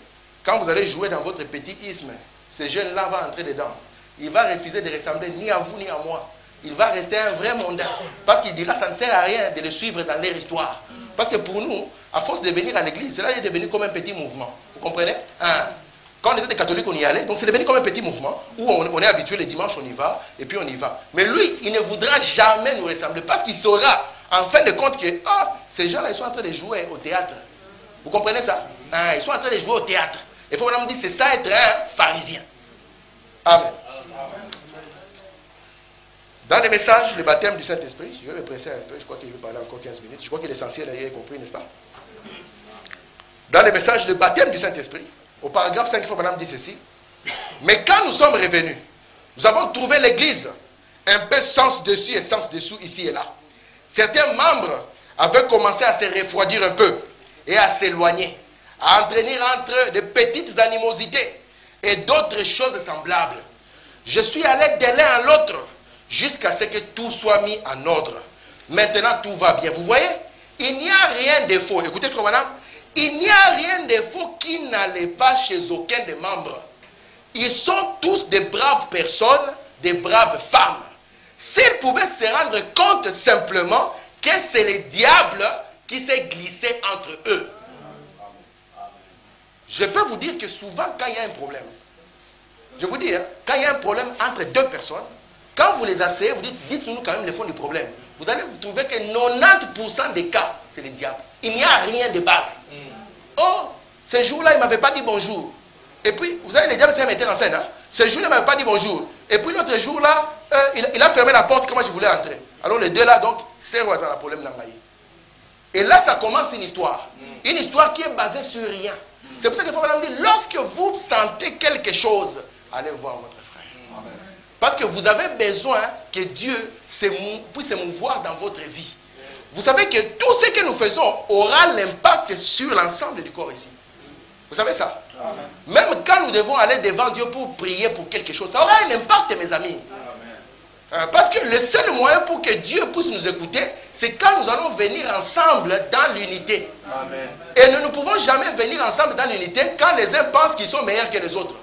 quand vous allez jouer dans votre petit isme, ce jeune-là va entrer dedans, il va refuser de ressembler ni à vous ni à moi. Il va rester un vrai mondain. Parce qu'il dira que ça ne sert à rien de le suivre dans leur histoire. Parce que pour nous, à force de venir à l'église, cela est devenu comme un petit mouvement. Vous comprenez? Quand on était des catholiques, on y allait. Donc c'est devenu comme un petit mouvement où on est habitué les dimanches, on y va, et puis on y va. Mais lui, il ne voudra jamais nous ressembler parce qu'il saura en fin de compte que ces gens-là, ils sont en train de jouer au théâtre. Vous comprenez ça? Ils sont en train de jouer au théâtre. Il faut vraiment dire, c'est ça être un pharisien. Amen. Dans les messages, le baptême du Saint-Esprit, je vais me presser un peu, je crois qu'il veut parler encore 15 minutes. Je crois que l'essentiel est compris, n'est-ce pas? Dans les messages, le baptême du Saint-Esprit, au paragraphe 5, il faut madame dire ceci. Mais quand nous sommes revenus, nous avons trouvé l'église un peu sens dessus et sens dessous, ici et là. Certains membres avaient commencé à se refroidir un peu et à s'éloigner, à entraîner entre eux de petites animosités et d'autres choses semblables. Je suis allé de l'un à l'autre jusqu'à ce que tout soit mis en ordre. Maintenant, tout va bien. Vous voyez, il n'y a rien de faux. Écoutez, frère madame, il n'y a rien de faux qui n'allait pas chez aucun des membres. Ils sont tous des braves personnes, des braves femmes. S'ils pouvaient se rendre compte simplement que c'est le diable qui s'est glissé entre eux. Je peux vous dire que souvent, quand il y a un problème, je vous dis, quand il y a un problème entre deux personnes, quand vous les asseyez, vous dites, dites-nous quand même le fond du problème. Vous allez vous trouver que 90% des cas, c'est le diable. Il n'y a rien de base. Oh, ce jour-là, il ne m'avait pas dit bonjour. Et puis, vous savez, le diable, c'est un metteur en scène. Ce jour-là, il ne m'avait pas dit bonjour. Et puis, l'autre jour-là, il a fermé la porte quand moi je voulais entrer. Alors, les deux là, donc, c'est un problème d'engager. Et là, ça commence une histoire. Une histoire qui est basée sur rien. C'est pour ça qu'il faut me dire, lorsque vous sentez quelque chose, allez voir votre frère. Parce que vous avez besoin que Dieu puisse se mouvoir dans votre vie. Vous savez que tout ce que nous faisons aura l'impact sur l'ensemble du corps ici. Vous savez ça? Amen. Même quand nous devons aller devant Dieu pour prier pour quelque chose, ça aura un impact, mes amis. Parce que le seul moyen pour que Dieu puisse nous écouter, c'est quand nous allons venir ensemble dans l'unité. Et nous ne pouvons jamais venir ensemble dans l'unité quand les uns pensent qu'ils sont meilleurs que les autres.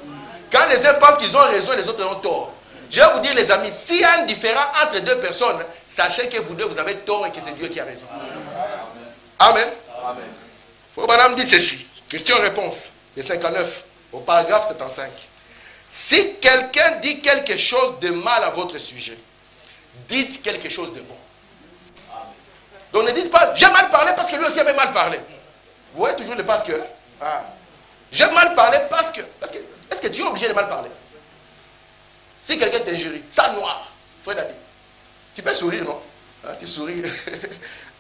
Quand les uns pensent qu'ils ont raison et les autres ont tort. Je vais vous dire, les amis, s'il y a un différent entre deux personnes, sachez que vous deux, vous avez tort et que c'est Dieu qui a raison. Amen. Amen. Faut madame dit ceci. Question-réponse, le 59, au paragraphe 75. Si quelqu'un dit quelque chose de mal à votre sujet, dites quelque chose de bon. Donc ne dites pas, j'ai mal parlé parce que lui aussi avait mal parlé. Vous voyez toujours le parce que. J'ai mal parlé parce que. Est-ce que tu es obligé de mal parler? Si quelqu'un t'injurie, ça noir, frère David, tu peux sourire, non? Tu souris.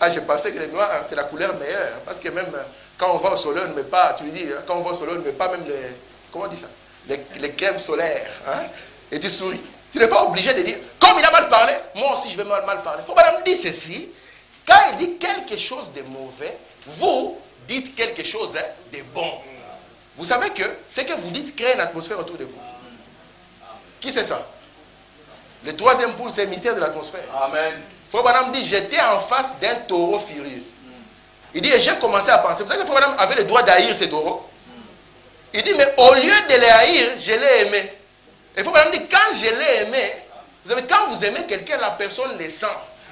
Je pensais que le noir, c'est la couleur meilleure. Parce que même quand on va au soleil, on ne met pas, tu lui dis, quand on va au soleil, on ne met pas même les, comment on dit ça? Les crèmes solaires. Et tu souris. Tu n'es pas obligé de dire, comme il a mal parlé, moi aussi je vais mal parler. Il faut madame dire ceci, quand il dit quelque chose de mauvais, vous dites quelque chose de bon. Vous savez que ce que vous dites crée une atmosphère autour de vous. Qui c'est ça? Le troisième point, c'est le mystère de l'atmosphère. Amen. Fouadam dit, j'étais en face d'un taureau furieux. Il dit, et j'ai commencé à penser. Vous savez que Fouadam avait le droit d'haïr ces taureaux. Il dit, mais au lieu de les haïr, je l'ai aimé. Et Fouadam dit, quand je l'ai aimé, vous savez, quand vous aimez quelqu'un, la personne le sent.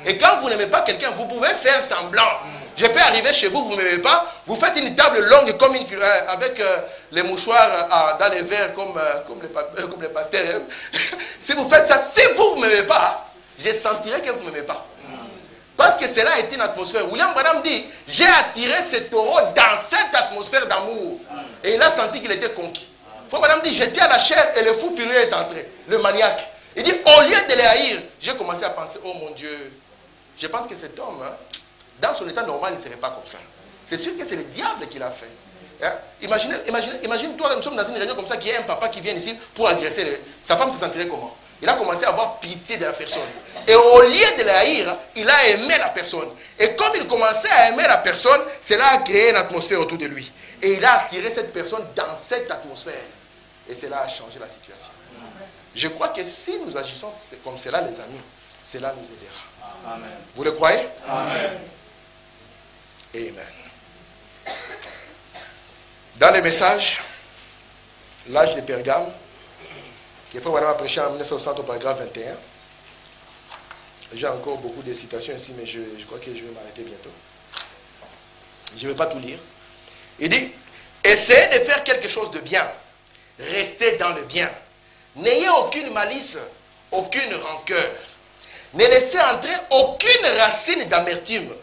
Et quand vous n'aimez pas quelqu'un, vous pouvez faire semblant. Je peux arriver chez vous, vous ne m'aimez pas, vous faites une table longue comme avec les mouchoirs dans les verres comme les pasteurs. Si vous faites ça, si vous ne m'aimez pas, je sentirai que vous ne m'aimez pas. Parce que cela a été une atmosphère. William Branham dit, j'ai attiré ce taureau dans cette atmosphère d'amour. Et il a senti qu'il était conquis. Frère Branham dit, j'étais à la chair et le fou furieux est entré, le maniaque. Il dit, au lieu de les haïr, j'ai commencé à penser, oh mon Dieu, je pense que cet homme, dans son état normal, il ne serait pas comme ça. C'est sûr que c'est le diable qui l'a fait. Imagine-toi, nous sommes dans une réunion comme ça, qu'il y a un papa qui vient ici pour agresser. Sa femme se sentirait comment? Il a commencé à avoir pitié de la personne. Et au lieu de la haïr, il a aimé la personne. Et comme il commençait à aimer la personne, cela a créé une atmosphère autour de lui. Et il a attiré cette personne dans cette atmosphère. Et cela a changé la situation. Je crois que si nous agissons comme cela, les amis, cela nous aidera. Amen. Vous le croyez? Amen. Amen. Dans les messages, l'âge de Pergame, qu'il faut vraiment prêcher en 1960 au paragraphe 21. J'ai encore beaucoup de citations ici, mais je crois que je vais m'arrêter bientôt. Je ne vais pas tout lire. Il dit, essayez de faire quelque chose de bien. Restez dans le bien. N'ayez aucune malice, aucune rancœur. Ne laissez entrer aucune racine d'amertume.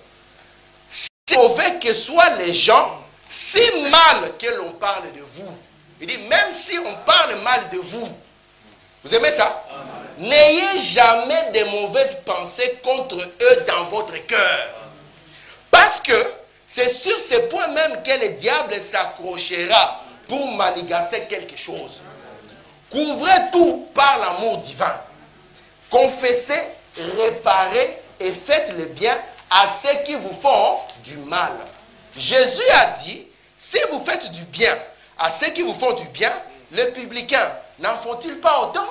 Si mauvais que soient les gens, si mal que l'on parle de vous. Il dit, même si on parle mal de vous, vous aimez ça? N'ayez jamais de mauvaises pensées contre eux dans votre cœur. Parce que c'est sur ce point même que le diable s'accrochera pour manigancer quelque chose. Couvrez tout par l'amour divin. Confessez, réparez et faites le bien à ceux qui vous font du mal. Jésus a dit, si vous faites du bien à ceux qui vous font du bien, les publicains n'en font-ils pas autant?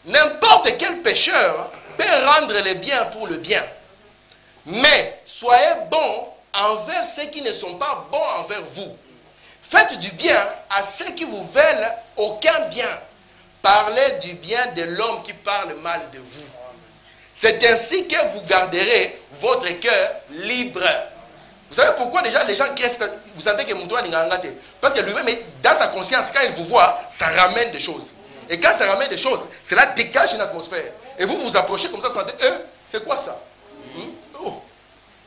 N'importe quel pécheur peut rendre le bien pour le bien. Mais soyez bons envers ceux qui ne sont pas bons envers vous. Faites du bien à ceux qui vous veulent aucun bien. Parlez du bien de l'homme qui parle mal de vous. C'est ainsi que vous garderez votre cœur libre. Vous savez pourquoi déjà les gens restent, vous sentez que mon doigt n'est pas engagé? Parce que lui-même, dans sa conscience, quand il vous voit, ça ramène des choses. Et quand ça ramène des choses, cela dégage une atmosphère. Et vous vous approchez comme ça, vous sentez, c'est quoi ça? Oh.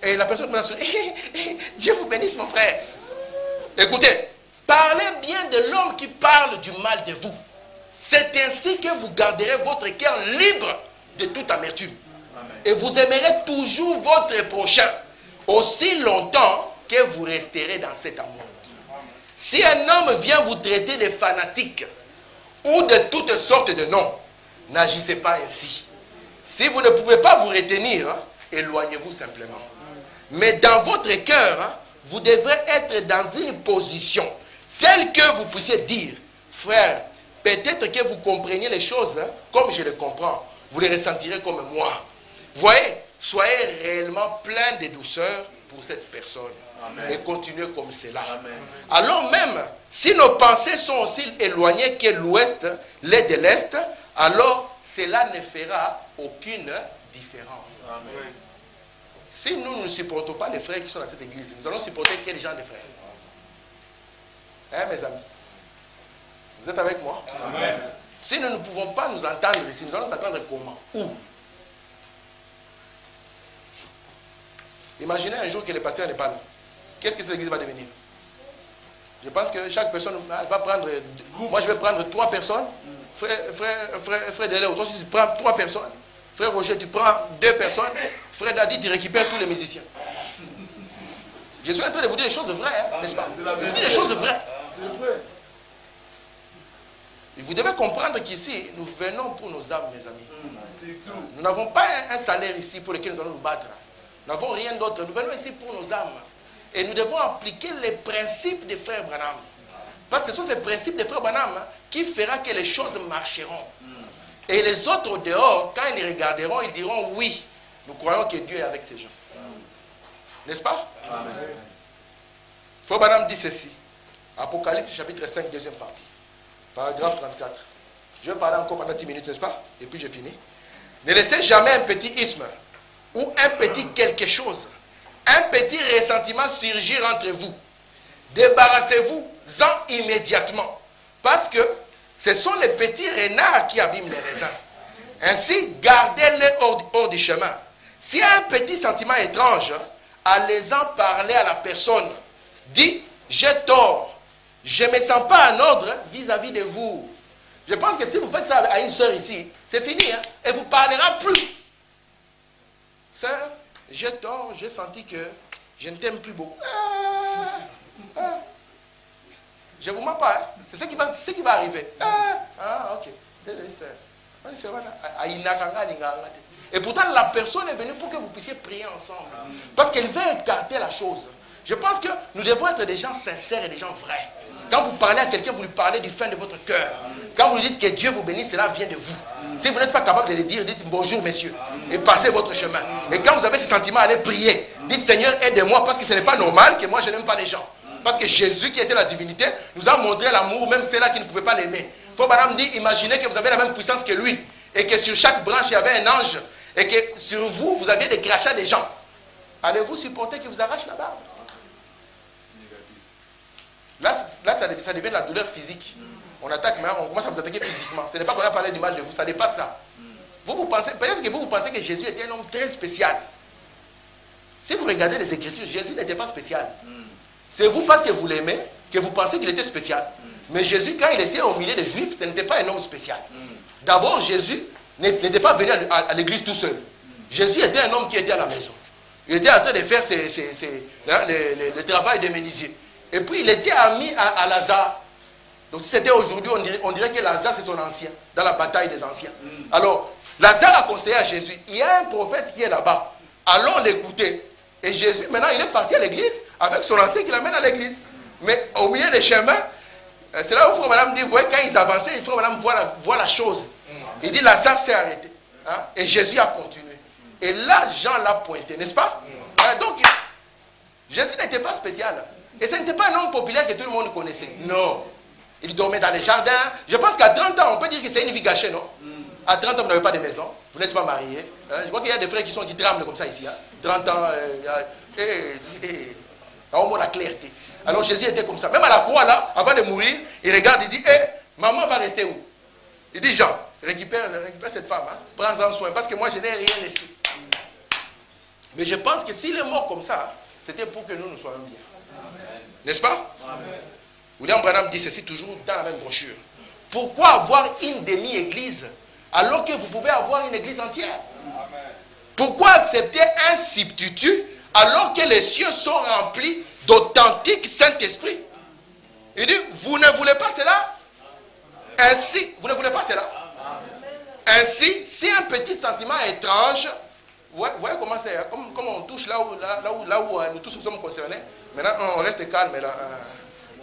Et la personne me dit, Dieu vous bénisse mon frère. Écoutez, parlez bien de l'homme qui parle du mal de vous. C'est ainsi que vous garderez votre cœur libre de toute amertume. Amen. Et vous aimerez toujours votre prochain aussi longtemps que vous resterez dans cet amour. Si un homme vient vous traiter de fanatique ou de toutes sortes de noms, n'agissez pas ainsi. Si vous ne pouvez pas vous retenir, éloignez-vous simplement. Mais dans votre cœur, vous devrez être dans une position telle que vous puissiez dire, frère, peut-être que vous compreniez les choses comme je les comprends. Vous les ressentirez comme moi. Voyez, soyez réellement plein de douceur pour cette personne. Amen. Et continuez comme cela. Amen. Alors même, si nos pensées sont aussi éloignées que l'ouest, l'est de l'est, alors cela ne fera aucune différence. Amen. Si nous ne supportons pas les frères qui sont dans cette église, nous allons supporter quel genre de frères? Hein, mes amis? Vous êtes avec moi? Amen. Si nous ne pouvons pas nous entendre ici, nous allons nous entendre comment? Où? Imaginez un jour que le pasteur n'est pas là. Qu'est-ce que cette église va devenir? Je pense que chaque personne va prendre... Moi, je vais prendre 3 personnes. Frère Deléo, toi aussi, tu prends 3 personnes. Frère Roger, tu prends 2 personnes. Frère Dadi, tu récupères tous les musiciens. Je suis en train de vous dire des choses vraies, hein, n'est-ce pas? Je vous dis des choses vraies. C'est vrai. Vous devez comprendre qu'ici, nous venons pour nos âmes, mes amis. Nous n'avons pas un salaire ici pour lequel nous allons nous battre. Nous n'avons rien d'autre. Nous venons ici pour nos âmes. Et nous devons appliquer les principes des frères Branham. Parce que ce sont ces principes des frères Branham qui feront que les choses marcheront. Et les autres au dehors, quand ils regarderont, ils diront oui, nous croyons que Dieu est avec ces gens. N'est-ce pas? Amen. Frère Branham dit ceci. Apocalypse chapitre 5, deuxième partie. Paragraphe 34. Je vais parler encore pendant 10 minutes, n'est-ce pas? Et puis je finis. Ne laissez jamais un petit isme ou un petit quelque chose, un petit ressentiment surgir entre vous. Débarrassez-vous-en immédiatement. Parce que ce sont les petits renards qui abîment les raisins. Ainsi, gardez-les hors du chemin. S'il y a un petit sentiment étrange, allez-en parler à la personne. Dites, j'ai tort. Je ne me sens pas en ordre vis-à-vis de vous. Je pense que si vous faites ça à une sœur ici, c'est fini. Hein? Elle ne vous parlera plus. Sœur, j'ai tort, j'ai senti que je ne t'aime plus beaucoup. Je ne vous mens pas. Hein? C'est ce qui va arriver. Ok. Et pourtant, la personne est venue pour que vous puissiez prier ensemble. Parce qu'elle veut écarter la chose. Je pense que nous devons être des gens sincères et des gens vrais. Quand vous parlez à quelqu'un, vous lui parlez du fin de votre cœur. Quand vous lui dites que Dieu vous bénisse, cela vient de vous. Si vous n'êtes pas capable de le dire, dites bonjour messieurs et passez votre chemin. Et quand vous avez ce sentiment, allez prier. Dites Seigneur, aide-moi parce que ce n'est pas normal que moi je n'aime pas les gens. Parce que Jésus qui était la divinité nous a montré l'amour, même ceux-là qui ne pouvaient pas l'aimer. Faut madame dit, imaginez que vous avez la même puissance que lui et que sur chaque branche il y avait un ange et que sur vous, vous aviez des crachats des gens. Allez-vous supporter qu'il vous arrache la barbe? Là, ça devient de la douleur physique. On attaque, mais on commence à vous attaquer physiquement. Ce n'est pas qu'on a parlé du mal de vous, ça dépasse ça. vous pensez, peut-être que vous pensez que Jésus était un homme très spécial. Si vous regardez les Écritures, Jésus n'était pas spécial. C'est vous, parce que vous l'aimez, que vous pensez qu'il était spécial. Mais Jésus, quand il était au milieu des Juifs, ce n'était pas un homme spécial. D'abord, Jésus n'était pas venu à l'église tout seul. Jésus était un homme qui était à la maison. Il était en train de faire le travail des menuisiers. Et puis, il était ami à Lazare. Donc, si c'était aujourd'hui, on dirait que Lazare, c'est son ancien, dans la bataille des anciens. Alors, Lazare a conseillé à Jésus, il y a un prophète qui est là-bas. Allons l'écouter. Et Jésus, maintenant, il est parti à l'église avec son ancien qui l'amène à l'église. Mais au milieu des chemins, c'est là où Frère Madame dit, vous voyez, quand ils avançaient, Frère Madame voit la chose. Il dit, Lazare s'est arrêté. Hein? Et Jésus a continué. Et là, Jean l'a pointé, n'est-ce pas? Donc, Jésus n'était pas spécial. Et ce n'était pas un homme populaire que tout le monde connaissait. Non. Il dormait dans les jardins. Je pense qu'à 30 ans, on peut dire que c'est une vie gâchée, non? À 30 ans, vous n'avez pas de maison. Vous n'êtes pas marié. Je crois qu'il y a des frères qui tremblent comme ça ici. 30 ans, au moins la clarté. Alors Jésus était comme ça. Même à la croix, là, avant de mourir, il regarde, il dit, maman va rester où? Il dit, Jean, récupère cette femme. Hein. Prends-en soin, parce que moi, je n'ai rien laissé. Mais je pense que s'il est mort comme ça, c'était pour que nous soyons bien. N'est-ce pas? William Branham dit ceci toujours dans la même brochure. Pourquoi avoir une demi-église alors que vous pouvez avoir une église entière? Pourquoi accepter un substitut alors que les cieux sont remplis d'authentiques Saint-Esprit? Il dit, vous ne voulez pas cela? Ainsi, vous ne voulez pas cela? Ainsi, si un petit sentiment étrange, vous voyez comment c'est, comme on touche là où nous tous nous sommes concernés. Maintenant, on reste calme là.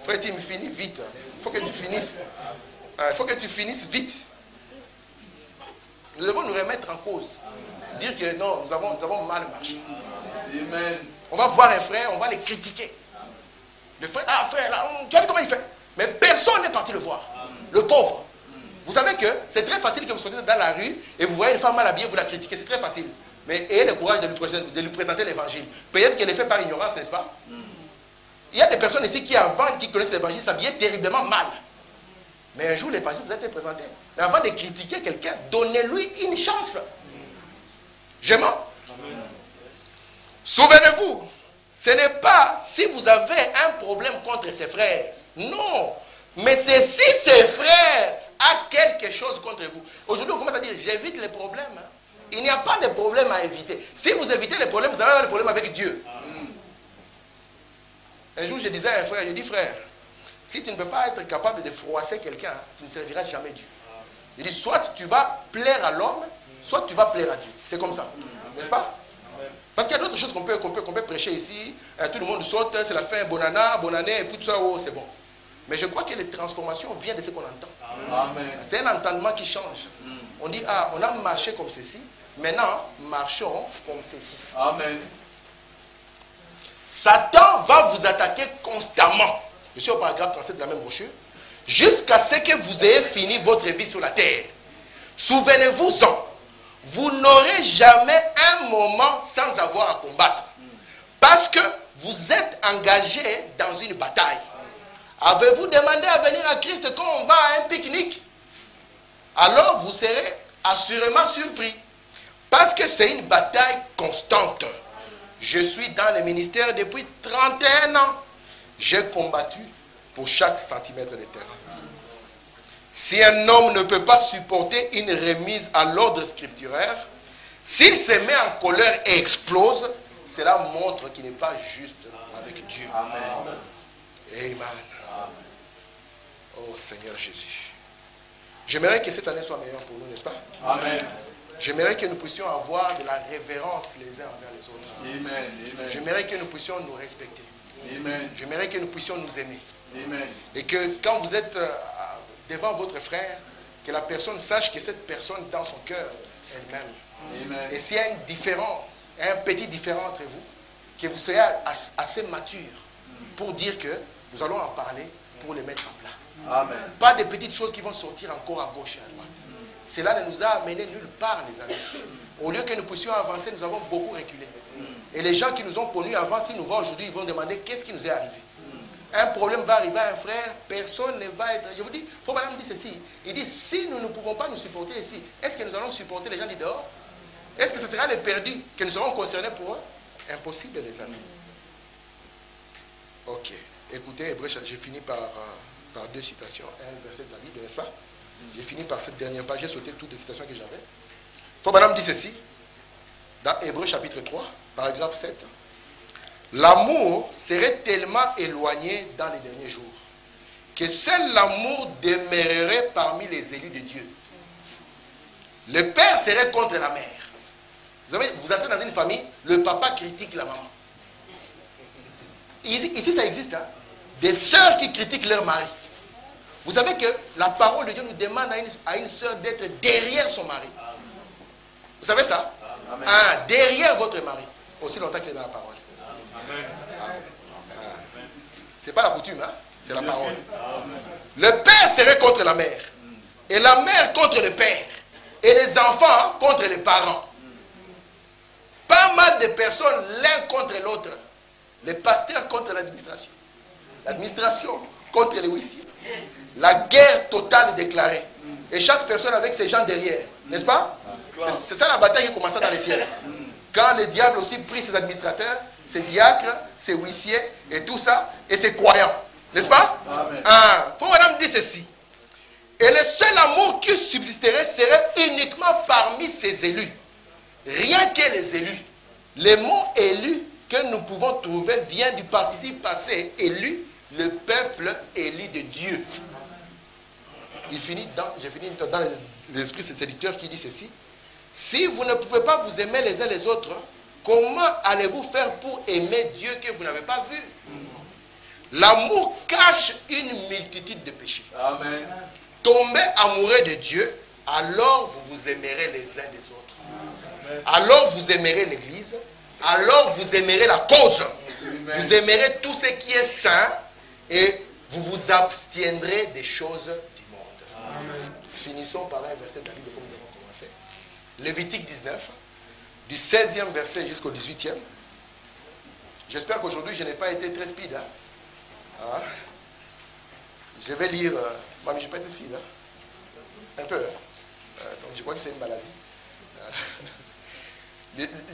Frère Tim, finis vite. Il faut que tu finisses. Il faut que tu finisses vite. Nous devons nous remettre en cause. Dire que non, nous avons mal marché. Amen. On va voir un frère, on va les critiquer. Le frère, frère, là, tu as vu comment il fait? Mais personne n'est parti le voir. Le pauvre. Vous savez que c'est très facile que vous sortez dans la rue et vous voyez une femme mal habillée, vous la critiquez. C'est très facile. Mais ayez le courage de lui présenter l'évangile. Peut-être qu'elle est faite par ignorance, n'est-ce pas? Il y a des personnes ici qui, avant qu'ils connaissent l'évangile, s'habillaient terriblement mal. Mais un jour, l'évangile vous a été présenté. Mais avant de critiquer quelqu'un, donnez-lui une chance. J'aime. Souvenez-vous, ce n'est pas si vous avez un problème contre ses frères. Non. Mais c'est si ses frères ont quelque chose contre vous. Aujourd'hui, on commence à dire, j'évite les problèmes. Hein. Il n'y a pas de problème à éviter. Si vous évitez les problèmes, vous allez avoir des problèmes avec Dieu. Un jour, je disais à un frère, je dis, frère, si tu ne peux pas être capable de froisser quelqu'un, tu ne serviras jamais Dieu. Il dit, soit tu vas plaire à l'homme, soit tu vas plaire à Dieu. C'est comme ça. N'est-ce pas? Parce qu'il y a d'autres choses qu'on peut prêcher ici. Tout le monde saute, c'est la fin, bonne année, et puis tout ça, oh, c'est bon. Mais je crois que les transformations viennent de ce qu'on entend. C'est un entendement qui change. On dit, on a marché comme ceci, maintenant, marchons comme ceci. Amen. Satan va vous attaquer constamment. Je suis au paragraphe 37 de la même brochure. Jusqu'à ce que vous ayez fini votre vie sur la terre. Souvenez-vous-en. Vous n'aurez jamais un moment sans avoir à combattre. Parce que vous êtes engagé dans une bataille. Avez-vous demandé à venir à Christ quand on va à un pique-nique? Alors vous serez assurément surpris. Parce que c'est une bataille constante. Je suis dans le ministère depuis 31 ans. J'ai combattu pour chaque centimètre de terrain. Si un homme ne peut pas supporter une remise à l'ordre scripturaire, s'il se met en colère et explose, cela montre qu'il n'est pas juste avec Dieu. Amen. Amen. Oh Seigneur Jésus. J'aimerais que cette année soit meilleure pour nous, n'est-ce pas? Amen. J'aimerais que nous puissions avoir de la révérence les uns envers les autres. Amen. J'aimerais que nous puissions nous respecter. Amen. J'aimerais que nous puissions nous aimer. Amen. Et que quand vous êtes devant votre frère, que la personne sache que cette personne dans son cœur elle-même. Et s'il y a un petit différent entre vous, que vous soyez assez mature pour dire que nous allons en parler pour les mettre en plat. Amen. Pas des petites choses qui vont sortir encore à gauche et à droite. Cela ne nous a amené nulle part, les amis. Au lieu que nous puissions avancer, nous avons beaucoup reculé. Et les gens qui nous ont connus avant, s'ils nous voient aujourd'hui, ils vont demander qu'est-ce qui nous est arrivé. un problème va arriver à un frère, personne ne va être... Je vous dis, faut madame dire ceci. Il dit, si nous ne pouvons pas nous supporter ici, est-ce que nous allons supporter les gens du dehors? Est-ce que ce sera les perdus que nous serons concernés pour eux? Impossible, les amis. Ok. Écoutez, Hébreux, j'ai fini par deux citations, un verset de la Bible, n'est-ce pas? J'ai fini par cette dernière page, j'ai sauté toutes les citations que j'avais. Faut madame dire ceci. Dans Hébreux chapitre 3, paragraphe 7. L'amour serait tellement éloigné dans les derniers jours que seul l'amour demeurerait parmi les élus de Dieu. Le père serait contre la mère. Vous savez, vous entrez dans une famille, le papa critique la maman. Ici ça existe, hein? Des sœurs qui critiquent leur mari. Vous savez que la parole de Dieu nous demande à une sœur d'être derrière son mari. Vous savez ça? Derrière votre mari, aussi longtemps qu'il est dans la parole. C'est pas la coutume, hein? C'est la parole. Le père serait contre la mère, et la mère contre le père, et les enfants contre les parents. Pas mal de personnes l'un contre l'autre. Les pasteurs contre l'administration, l'administration contre les huissiers. La guerre totale est déclarée, et chaque personne avec ses gens derrière, n'est-ce pas? C'est ça la bataille qui commença dans les ciels. Quand le diable aussi prit ses administrateurs, ses diacres, ses huissiers et tout ça, et ses croyants. N'est-ce pas? Faut madame dire ceci. Et le seul amour qui subsisterait serait uniquement parmi ses élus. Rien que les élus. Le mot élu que nous pouvons trouver vient du participe passé élu, le peuple élu de Dieu. J'ai fini dans l'esprit séducteur qui dit ceci. Si vous ne pouvez pas vous aimer les uns les autres, comment allez-vous faire pour aimer Dieu que vous n'avez pas vu? L'amour cache une multitude de péchés. Amen. Tombez amoureux de Dieu, alors vous vous aimerez les uns des autres. Amen. Alors vous aimerez l'Église, alors vous aimerez la cause. Amen. Vous aimerez tout ce qui est saint et vous vous abstiendrez des choses du monde. Amen. Finissons par un verset de la Bible comme nous avons commencé. Lévitique 19, du 16e verset jusqu'au 18e. J'espère qu'aujourd'hui je n'ai pas été très speed. Je vais lire. Moi, mais je n'ai pas été speed. Un peu. Donc je crois que c'est une maladie.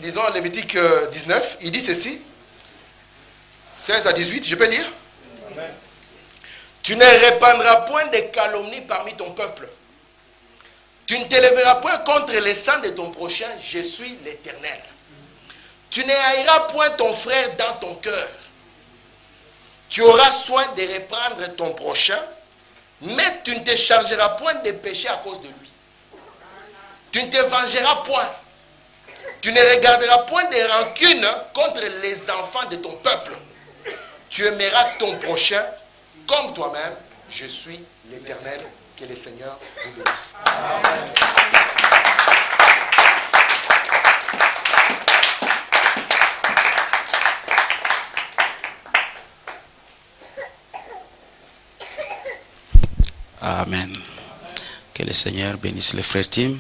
Lisons Lévitique 19. Il dit ceci. 16 à 18. Je peux lire? Amen. Tu ne répandras point de calomnie parmi ton peuple. Tu ne t'élèveras point contre les sangs de ton prochain, je suis l'Éternel. Tu ne haïras point ton frère dans ton cœur. Tu auras soin de reprendre ton prochain, mais tu ne te chargeras point de péché à cause de lui. Tu ne te vengeras point. Tu ne regarderas point de rancune contre les enfants de ton peuple. Tu aimeras ton prochain comme toi-même. Je suis l'Éternel. Que le Seigneur vous bénisse. Amen. Amen. Que le Seigneur bénisse les frères Tim.